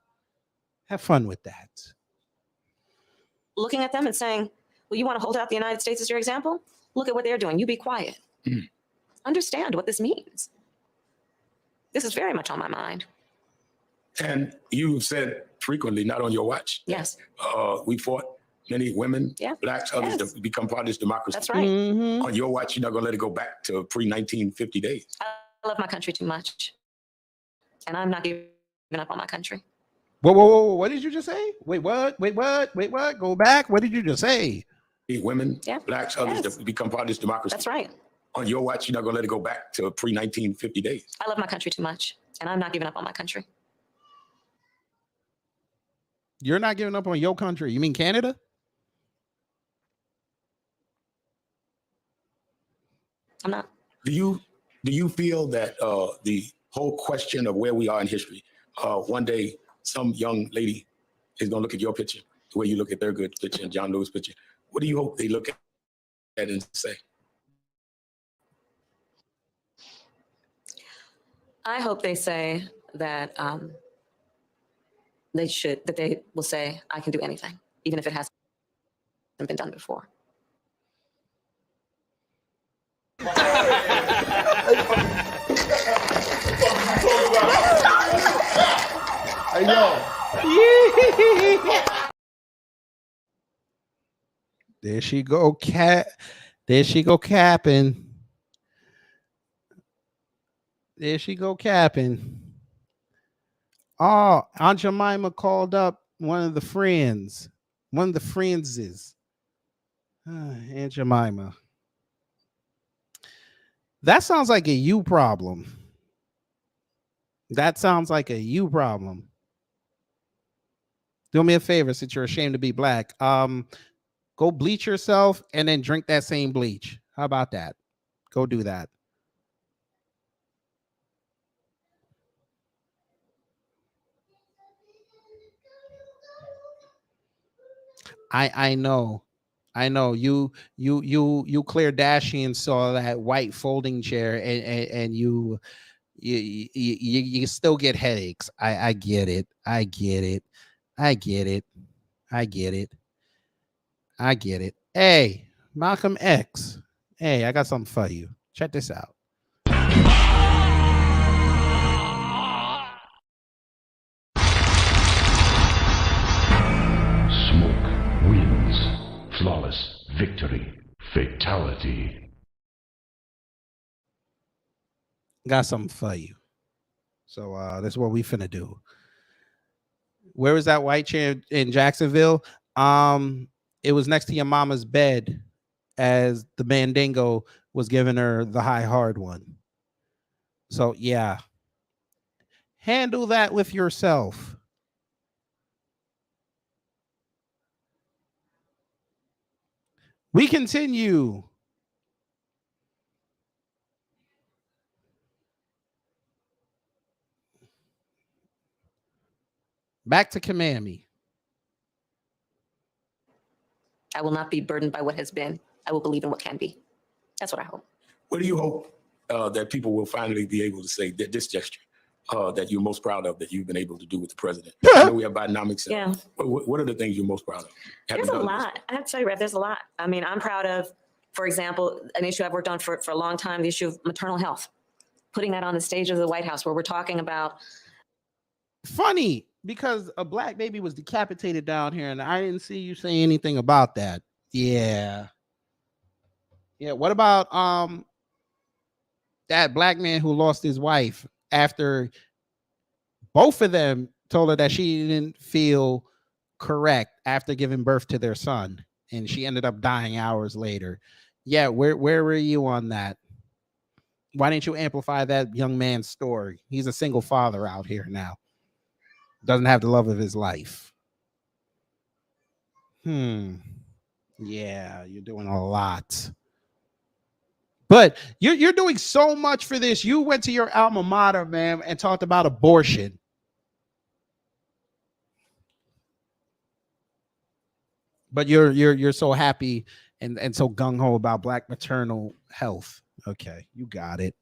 Have fun with that. Looking at them and saying, well, you want to hold out the United States as your example? Look at what they're doing. You be quiet. Understand what this means. This is very much on my mind. And you said frequently, not on your watch. Yes. We fought many women, Yeah. blacks, others to become part of this democracy. That's right. On your watch, you're not going to let it go back to pre-1950 days. I love my country too much, and I'm not giving up on my country. Whoa. What did you just say? Wait, what? Wait, what? Go back. What did you just say? Women, Yeah. blacks, others Yes. to become part of this democracy. That's right. On your watch, you're not going to let it go back to pre-1950 days. I love my country too much, and I'm not giving up on my country. You're not giving up on your country. You mean Canada? I'm not. Do you feel that the whole question of where we are in history, one day some young lady is going to look at your picture the way you look at their good picture and John Lewis' picture? What do you hope they look at and say? I hope they say that they will say, I can do anything, even if it hasn't been done before. Hey, yo. There she go, There she go capping. There she go capping. Oh, Aunt Jemima called up one of the friends. One of the friendses. Aunt Jemima. That sounds like a you problem. That sounds like a you problem. Do me a favor, since you're ashamed to be black. Go bleach yourself and then drink that same bleach. How about that? Go do that. I know. You Kardashian saw that white folding chair and you still get headaches. I get it. I get it. Hey, Malcolm X. Hey, I got something for you. Check this out. Smoke wins. Flawless victory. Fatality. Got something for you. So that's what we finna do. Where was that white chair in Jacksonville? It was next to your mama's bed as the Mandingo was giving her the high hard one. So yeah. Handle that with yourself. We continue. Back to Command Me. I will not be burdened by what has been. I will believe in what can be. That's what I hope. What do you hope that people will finally be able to say that this gesture that you're most proud of that you've been able to do with the president? I know we have Bidenomics. Yeah. What are the things you're most proud of? There's a lot. I have to tell you, Rev, there's a lot. I mean, I'm proud of, for example, an issue I've worked on for a long time, the issue of maternal health. Putting that on the stage of the White House where we're talking about. Funny, because a black baby was decapitated down here and I didn't see you say anything about that. Yeah. What about that black man who lost his wife after both of them told her that she didn't feel correct after giving birth to their son and she ended up dying hours later? Yeah, where were you on that? Why didn't you amplify that young man's story? He's a single father out here now. Doesn't have the love of his life. Yeah, you're doing a lot. But you're doing so much for this. You went to your alma mater, man, and talked about abortion. But you're so happy and so gung-ho about black maternal health. Okay, you got it.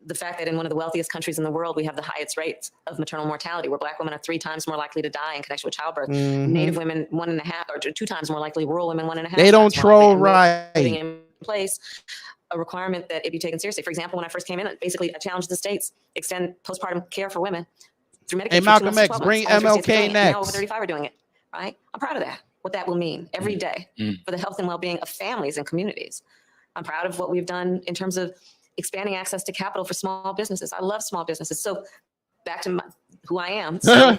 The fact that in one of the wealthiest countries in the world, we have the highest rates of maternal mortality, where black women are 3 times more likely to die in connection with childbirth. Native women 1.5 or 2 times more likely. Rural women 1.5. They don't troll right. Putting in place a requirement that it be taken seriously. For example, when I first came in, basically I challenged the states extend postpartum care for women dramatic. Hey, Malcolm X, bring MLK Now over next. 35 are doing it, right? I'm proud of that, what that will mean every day for the health and well-being of families and communities. I'm proud of what we've done in terms of expanding access to capital for small businesses. I love small businesses. So back to who I am. So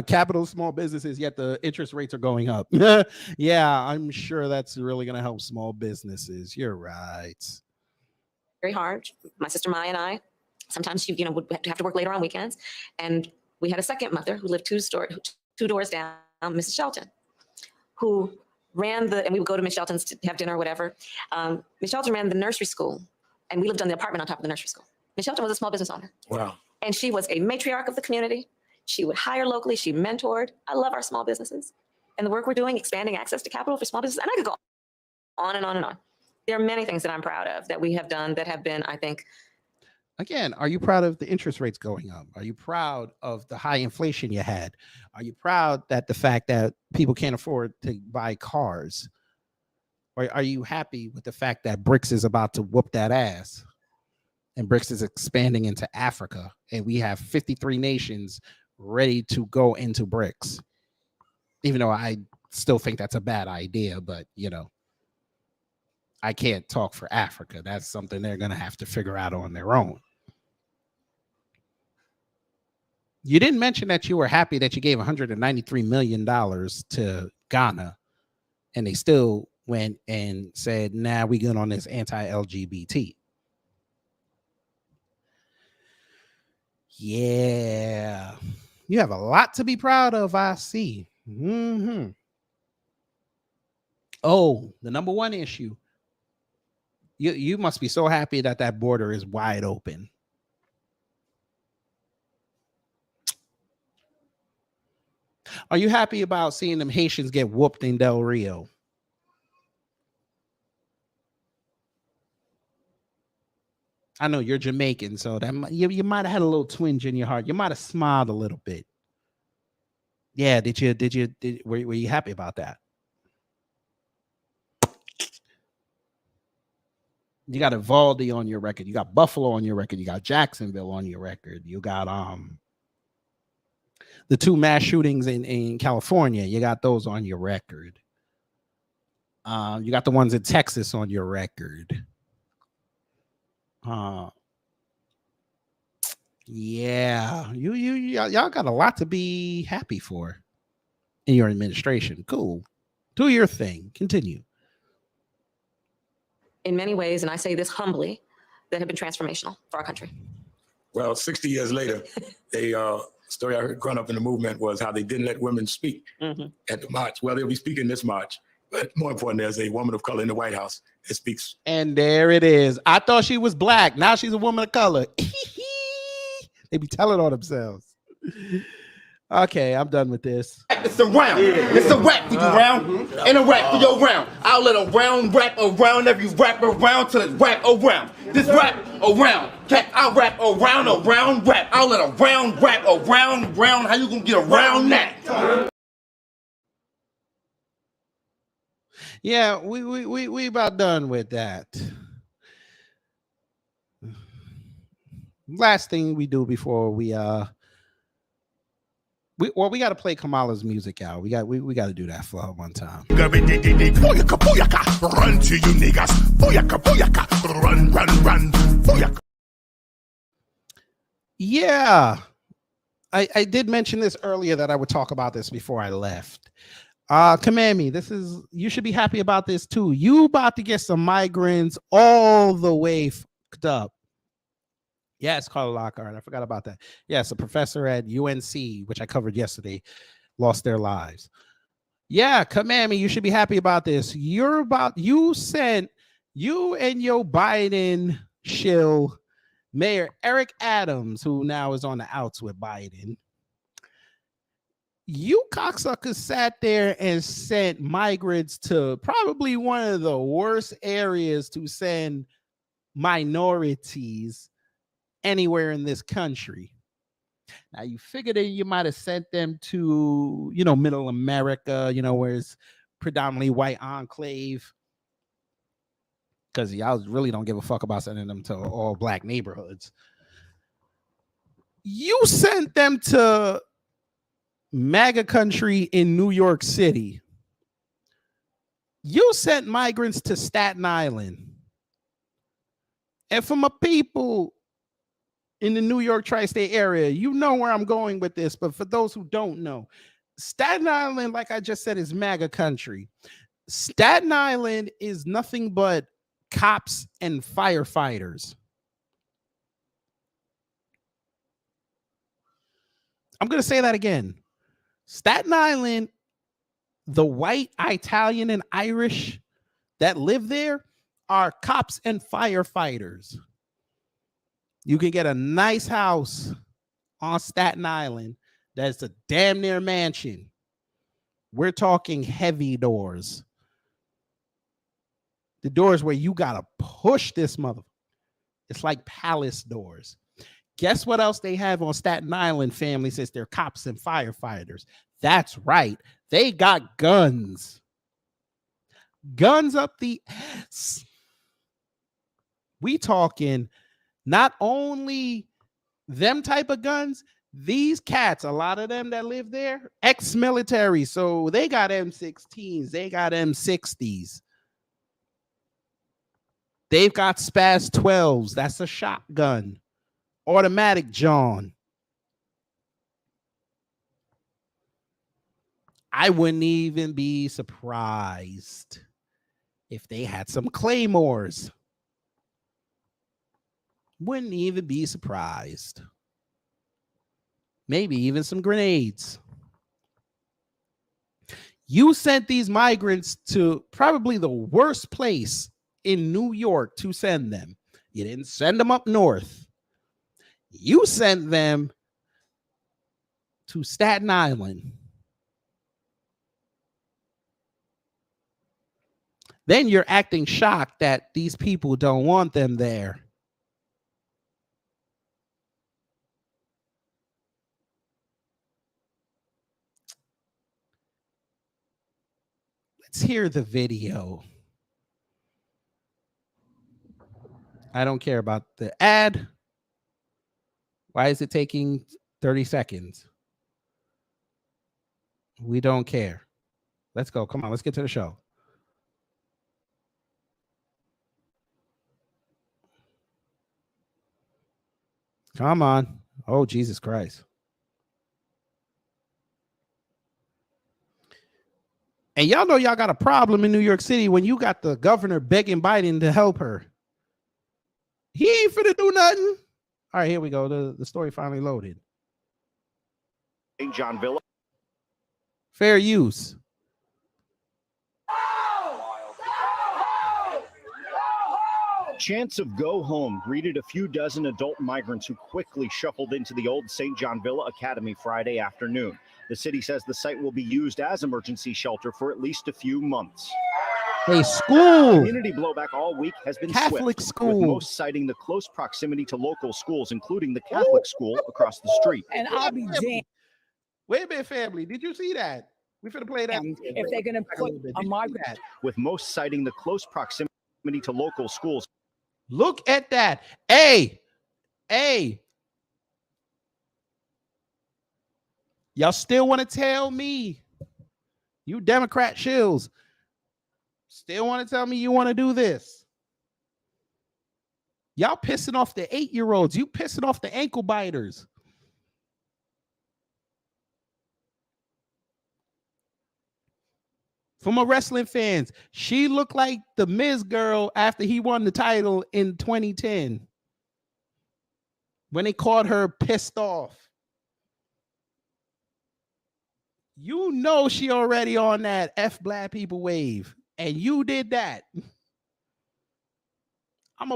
Capital small businesses, yet the interest rates are going up. Yeah, I'm sure that's really going to help small businesses. You're right. very hard. My sister Maya and I, sometimes she, would have to work later on weekends. And we had a second mother who lived two doors down, Mrs. Shelton, who ran and we would go to Miss Shelton's to have dinner or whatever. Miss Shelton ran the nursery school, and we lived on the apartment on top of the nursery school. Miss Shelton was a small business owner. Wow. And she was a matriarch of the community. She would hire locally. She mentored. I love our small businesses and the work we're doing, expanding access to capital for small businesses. And I could go on and on and on. There are many things that I'm proud of that we have done that have been, I think. Again, are you proud of the interest rates going up? Are you proud of the high inflation you had? Are you proud that the fact that people can't afford to buy cars? Or are you happy with the fact that BRICS is about to whoop that ass? And BRICS is expanding into Africa, and we have 53 nations ready to go into BRICS. Even though I still think that's a bad idea, but I can't talk for Africa. That's something they're going to have to figure out on their own. You didn't mention that you were happy that you gave $193 million to Ghana, and they still went and said, nah, we good on this anti-LGBT. Yeah, you have a lot to be proud of, I see. Oh, the number one issue. You must be so happy that that border is wide open. Are you happy about seeing them Haitians get whooped in Del Rio? I know you're Jamaican, so that you might have had a little twinge in your heart. You might have smiled a little bit. Yeah, were you happy about that? You got Uvalde on your record. You got Buffalo on your record. You got Jacksonville on your record. You got the two mass shootings in California. You got those on your record. You got the ones in Texas on your record. Yeah, y'all got a lot to be happy for in your administration. Cool. Do your thing. Continue. In many ways, and I say this humbly, that have been transformational for our country. Well, 60 years later, a story I heard growing up in the movement was how they didn't let women speak at the march. Well, they'll be speaking this march, but more important, there's a woman of color in the White House that speaks. And there it is. I thought she was black. Now she's a woman of color. They be telling on themselves. Okay, I'm done with this. It's a round. It's a rap for you round. And a rap for your round. I'll let a round rap around every rap around till it's rap around. This rap around. I'll rap around rap. I'll let a round rap around. How you gonna get around that? Yeah, we about done with that. Last thing we do before we got to play Kamala's music out. We got to do that for one time. Run to you niggas. Run. Yeah. I did mention this earlier that I would talk about this before I left. Command me. You should be happy about this too. You about to get some migrants all the way fucked up. Yeah, it's called Lockhart. I forgot about that. Yes, a professor at UNC, which I covered yesterday, lost their lives. Yeah, command me. You should be happy about this. You and your Biden shill, Mayor Eric Adams, who now is on the outs with Biden. You cocksuckers sat there and sent migrants to probably one of the worst areas to send minorities anywhere in this country. Now you figured that you might have sent them to, middle America, where it's predominantly white enclave, because y'all really don't give a fuck about sending them to all black neighborhoods. You sent them to MAGA country in New York City. You sent migrants to Staten Island. And for my people in the New York tri-state area, you know where I'm going with this, but for those who don't know, Staten Island, like I just said, is MAGA country. Staten Island is nothing but cops and firefighters. I'm going to say that again. Staten Island, the white, Italian, and Irish that live there are cops and firefighters. You can get a nice house on Staten Island that's a damn near mansion. We're talking heavy doors. The doors where you got to push this mother. It's like palace doors. Guess what else they have on Staten Island, family, since they're cops and firefighters? That's right. They got guns. Guns up the ass. We talking not only them type of guns, these cats, a lot of them that live there, ex-military. So they got M16s. They got M60s. They've got Spaz 12s. That's a shotgun. Automatic John. I wouldn't even be surprised if they had some claymores. Wouldn't even be surprised. Maybe even some grenades. You sent these migrants to probably the worst place in New York to send them. You didn't send them up north. You sent them to Staten Island. Then you're acting shocked that these people don't want them there. Let's hear the video. I don't care about the ad. Why is it taking 30 seconds? We don't care. Let's go. Come on, let's get to the show. Come on. Oh, Jesus Christ. And y'all know y'all got a problem in New York City when you got the governor begging Biden to help her. He ain't finna do nothing. All right, here we go. The story finally loaded. St. John Villa. Fair use. Chants of go home greeted a few dozen adult migrants who quickly shuffled into the old St. John Villa Academy Friday afternoon. The city says the site will be used as emergency shelter for at least a few months. A school. Community blowback all week has been Catholic swift, school. with most citing the close proximity to local schools, including the Catholic school across the street. And I'll be damned. Wait a minute, family. Did you see that? We finna play that. If they're going to put a migrant. With most citing the close proximity to local schools. Look at that. Hey. Y'all still want to tell me, you Democrat shills, still want to tell me you want to do this? Y'all pissing off the 8-year-olds. You pissing off the ankle biters. For my wrestling fans, she looked like the Miz girl after he won the title in 2010 when they caught her pissed off. You know she already on that F black people wave, and you did that. Let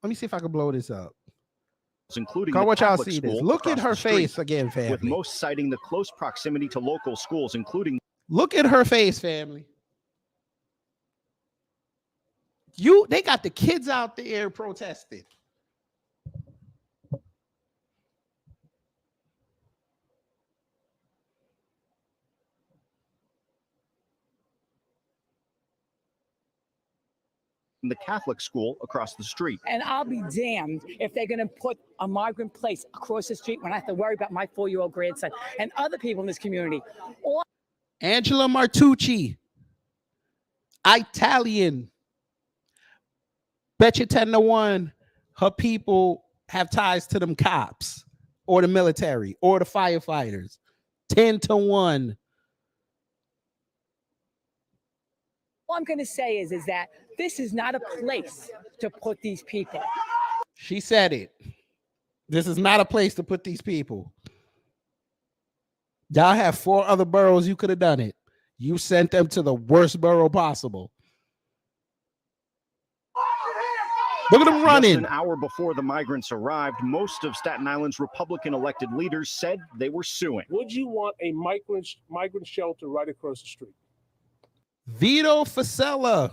me see if I can blow this up. Including Come the what y'all Catholic see this. school Look at across her the street, face again, family. with most citing the close proximity to local schools, including. Look at her face, family. They got the kids out there protesting. in the Catholic school across the street. And I'll be damned if they're going to put a migrant place across the street when I have to worry about my 4-year-old grandson and other people in this community. Angela Martucci, Italian. Bet you 10 to 1 her people have ties to them cops or the military or the firefighters. 10 to 1. All I'm going to say is that this is not a place to put these people. She said it. This is not a place to put these people. Y'all have 4 other boroughs you could have done it. You sent them to the worst borough possible. Look at them running. Just an hour before the migrants arrived, most of Staten Island's Republican elected leaders said they were suing. Would you want a migrant shelter right across the street? Vito Fasella,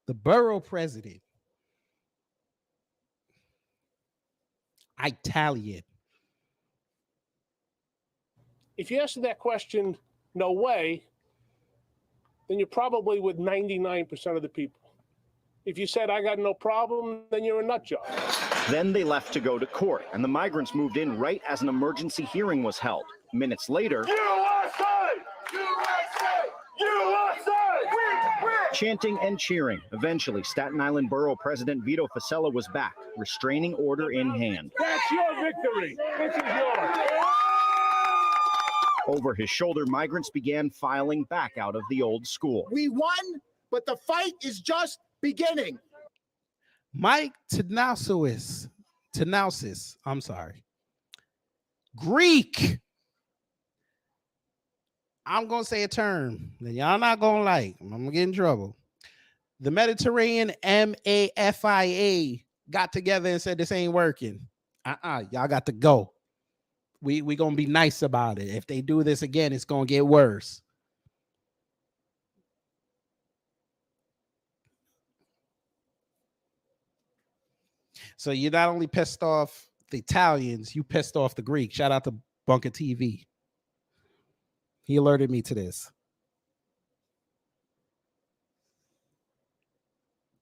the borough president. Italian. If you answer that question, no way, then you're probably with 99% of the people. If you said, I got no problem, then you're a nut job. Then they left to go to court, and the migrants moved in right as an emergency hearing was held. Minutes later, chanting and cheering. Eventually, Staten Island Borough President Vito Fasella was back, restraining order in hand. That's your victory. This is yours. Over his shoulder, migrants began filing back out of the old school. We won, but the fight is just beginning. Mike Tenousis, I'm sorry. Greek. I'm going to say a term that y'all not going to like. I'm going to get in trouble. The Mediterranean MAFIA got together and said this ain't working. Y'all got to go. We going to be nice about it. If they do this again, it's going to get worse. So you not only pissed off the Italians, you pissed off the Greeks. Shout out to Bunker TV. He alerted me to this.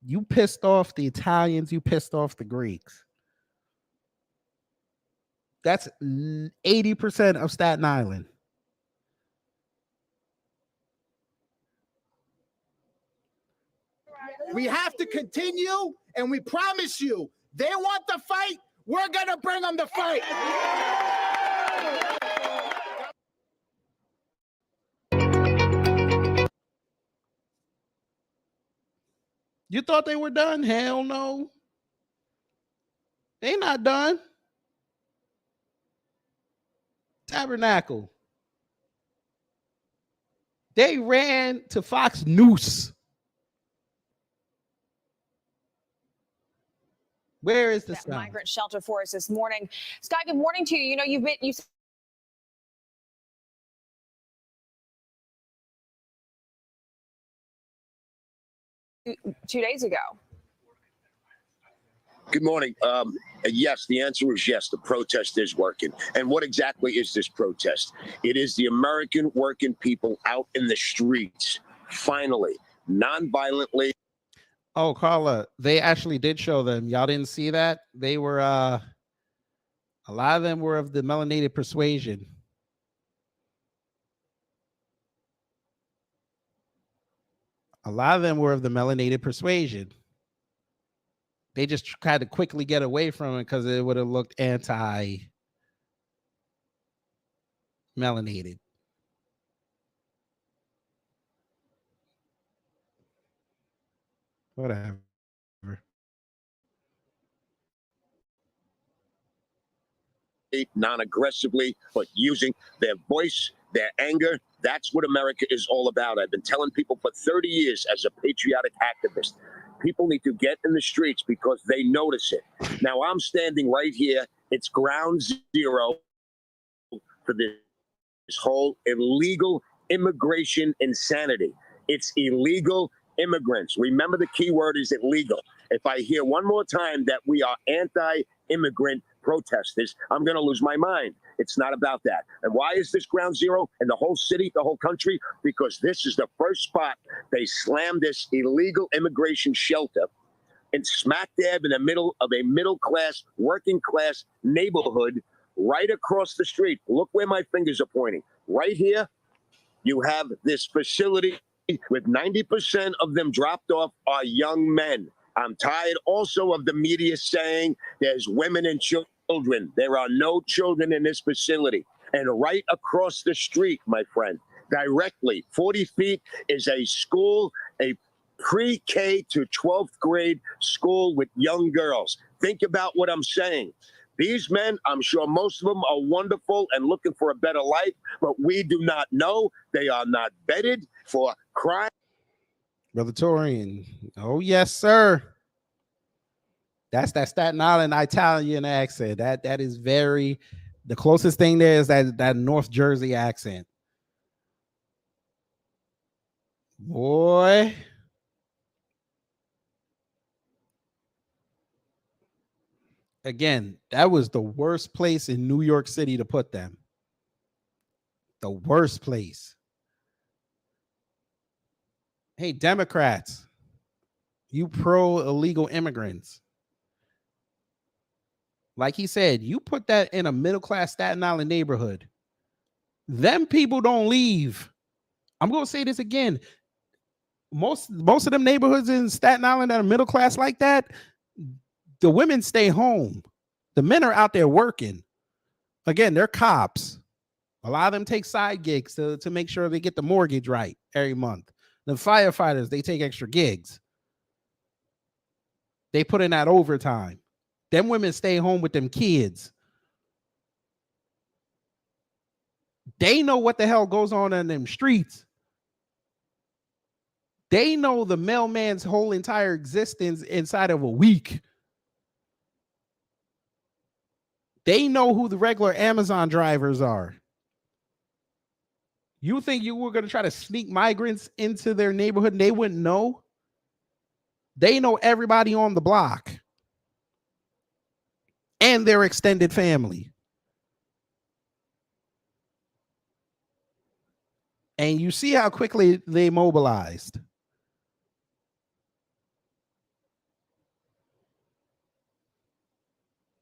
You pissed off the Italians, you pissed off the Greeks. That's 80% of Staten Island. We have to continue, and we promise you, they want the fight, we're going to bring them the fight. You thought they were done? Hell no. They not done. Tabernacle. They ran to Fox News. Where is the sound? Migrant shelter for us this morning. Sky, good morning to you. You know, you 2 days ago. Good morning. Yes, the answer is yes. The protest is working. And what exactly is this protest? It is the American working people out in the streets, finally, non-violently. Oh, Carla, they actually did show them. Y'all didn't see that? They were, a lot of them were of the melanated persuasion. A lot of them were of the melanated persuasion. They just tried to quickly get away from it because it would have looked anti-melanated. Whatever. Non-aggressively, but using their voice, their anger. That's what America is all about. I've been telling people for 30 years as a patriotic activist. People need to get in the streets because they notice it. Now, I'm standing right here. It's ground zero for this whole illegal immigration insanity. It's illegal immigrants. Remember, the key word is illegal. If I hear one more time that we are anti-immigrant, protesters, I'm going to lose my mind. It's not about that. And why is this ground zero in the whole city, the whole country? Because this is the first spot they slammed this illegal immigration shelter and smack dab in the middle of a middle-class, working-class neighborhood right across the street. Look where my fingers are pointing. Right here, you have this facility with 90% of them dropped off are young men. I'm tired also of the media saying there's women and children. There are no children in this facility. And right across the street, my friend, directly 40 feet is a school, a pre-K to 12th grade school with young girls. Think about what I'm saying. These men, I'm sure most of them are wonderful and looking for a better life, but we do not know. They are not vetted for crime. Brother Torian. Oh, yes, sir. That's that Staten Island Italian accent. That is very, the closest thing there is that North Jersey accent. Boy. Again, that was the worst place in New York City to put them. The worst place. Hey, Democrats, you pro illegal immigrants. Like he said, you put that in a middle-class Staten Island neighborhood. Them people don't leave. I'm going to say this again. Most of them neighborhoods in Staten Island that are middle class like that, the women stay home. The men are out there working. Again, they're cops. A lot of them take side gigs to make sure they get the mortgage right every month. The firefighters, they take extra gigs. They put in that overtime. Them women stay home with them kids. They know what the hell goes on in them streets. They know the mailman's whole entire existence inside of a week. They know who the regular Amazon drivers are. You think you were going to try to sneak migrants into their neighborhood and they wouldn't know? They know everybody on the block and their extended family. And you see how quickly they mobilized.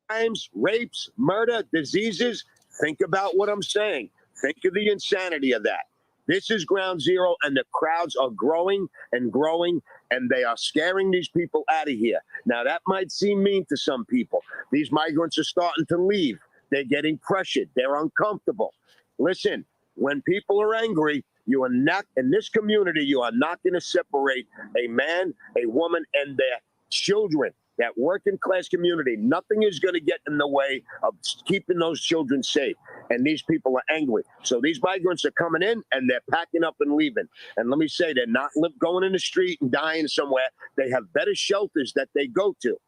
Crimes, rapes, murder, diseases. Think about what I'm saying. Think of the insanity of that. This is ground zero, and the crowds are growing and growing, and they are scaring these people out of here. Now, that might seem mean to some people. These migrants are starting to leave. They're getting pressured. They're uncomfortable. Listen, when people are angry, you are not, in this community, you are not going to separate a man, a woman, and their children. That working class community, nothing is going to get in the way of keeping those children safe. And these people are angry. So these migrants are coming in and they're packing up and leaving. And let me say, they're not going in the street and dying somewhere. They have better shelters that they go to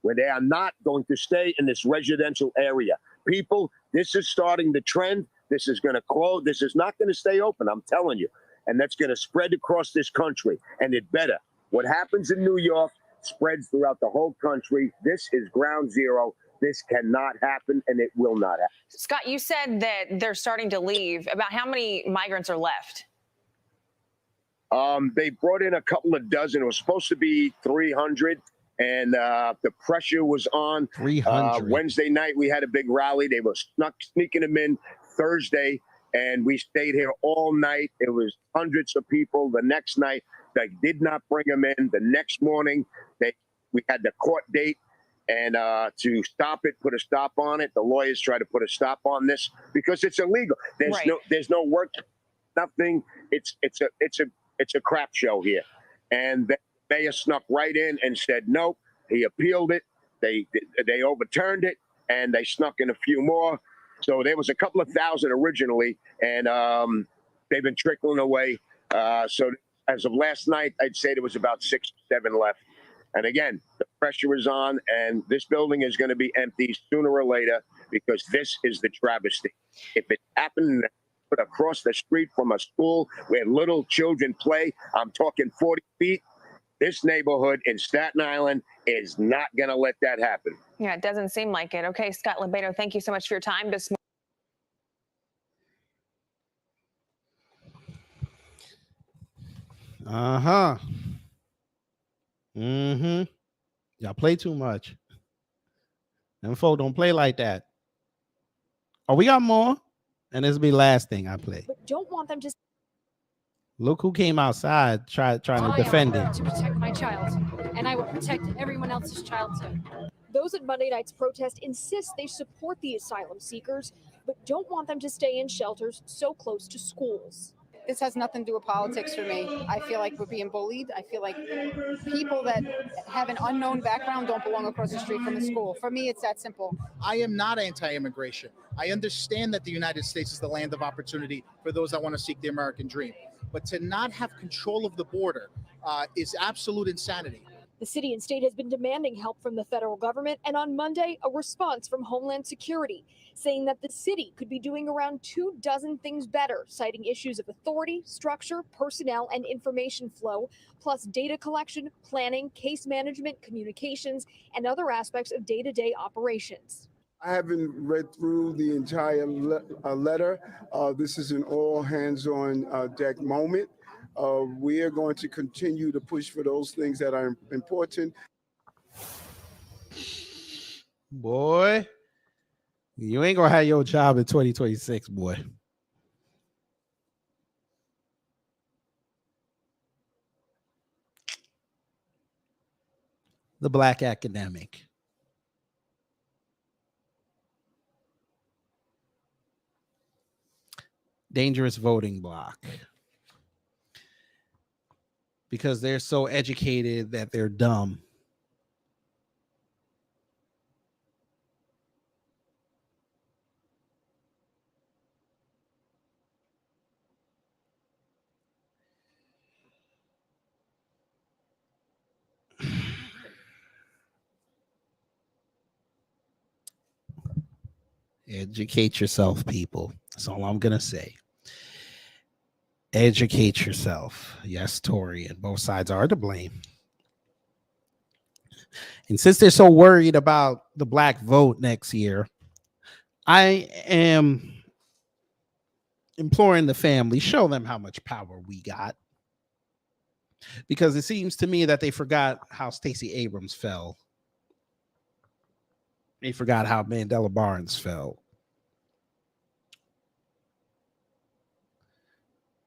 where they are not going to stay in this residential area. People, this is starting the trend. This is going to close. This is not going to stay open, I'm telling you. And that's going to spread across this country. And it better. What happens in New York spreads throughout the whole country. This is ground zero. This cannot happen, and it will not happen. Scott, you said that they're starting to leave. About how many migrants are left? They brought in a couple of dozen. It was supposed to be 300, and the pressure was on. 300. Wednesday night, we had a big rally. They were sneaking them in Thursday, and we stayed here all night. It was hundreds of people. The next night, they did not bring them in. The next morning, we had the court date, and to stop it, put a stop on it. The lawyers try to put a stop on this because it's illegal. There's no work, nothing. It's a crap show here. And the mayor snuck right in and said nope. He appealed it. They overturned it, and they snuck in a few more. So there was a couple of thousand originally, and they've been trickling away. So as of last night, I'd say there was about 6 or 7 left. And again, the pressure is on, and this building is going to be empty sooner or later because this is the travesty. If it happened across the street from a school where little children play, I'm talking 40 feet, this neighborhood in Staten Island is not going to let that happen. Yeah, it doesn't seem like it. Okay, Scott Lebedo, thank you so much for your time this morning. Mm-hmm. Y'all play too much. Them folk don't play like that. Oh, we got more. And this will be the last thing I play. But don't want them to. Look who came outside trying to defend it. To protect my child, and I will protect everyone else's child too. Those at Monday night's protest insist they support the asylum seekers, but don't want them to stay in shelters so close to schools. This has nothing to do with politics for me. I feel like we're being bullied. I feel like people that have an unknown background don't belong across the street from the school. For me, it's that simple. I am not anti-immigration. I understand that the United States is the land of opportunity for those that want to seek the American dream. But to not have control of the border is absolute insanity. The city and state has been demanding help from the federal government, and on Monday, a response from Homeland Security saying that the city could be doing around 24 things better, citing issues of authority, structure, personnel, and information flow, plus data collection, planning, case management, communications, and other aspects of day-to-day operations. I haven't read through the entire letter. This is an all hands on deck moment. We are going to continue to push for those things that are important. Boy, you ain't gonna have your job in 2026, boy. The black academic. Dangerous voting block. Because they're so educated that they're dumb. Educate yourself, people. That's all I'm gonna say. Educate yourself. Yes, Tory, and both sides are to blame. And since they're so worried about the black vote next year, I am imploring the family, show them how much power we got. Because it seems to me that they forgot how Stacey Abrams fell. They forgot how Mandela Barnes fell.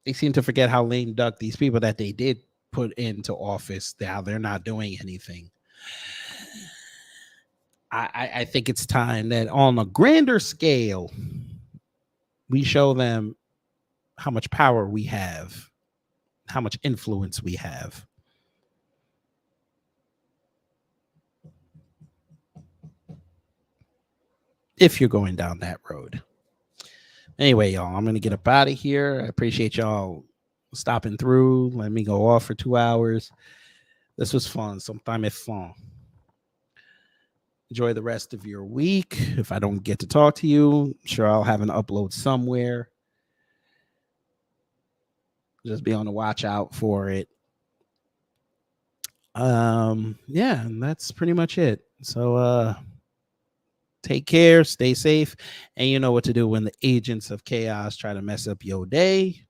They seem to forget how lame duck these people that they did put into office, now they're not doing anything. I think it's time that on a grander scale, we show them how much power we have, how much influence we have. If you're going down that road. Anyway, y'all, I'm going to get up out of here. I appreciate y'all stopping through. Let me go off for 2 hours. This was fun. Sometimes it's fun. Enjoy the rest of your week. If I don't get to talk to you, I'm sure I'll have an upload somewhere. Just be on the watch out for it. Yeah, and that's pretty much it. So take care, stay safe, and you know what to do when the agents of chaos try to mess up your day.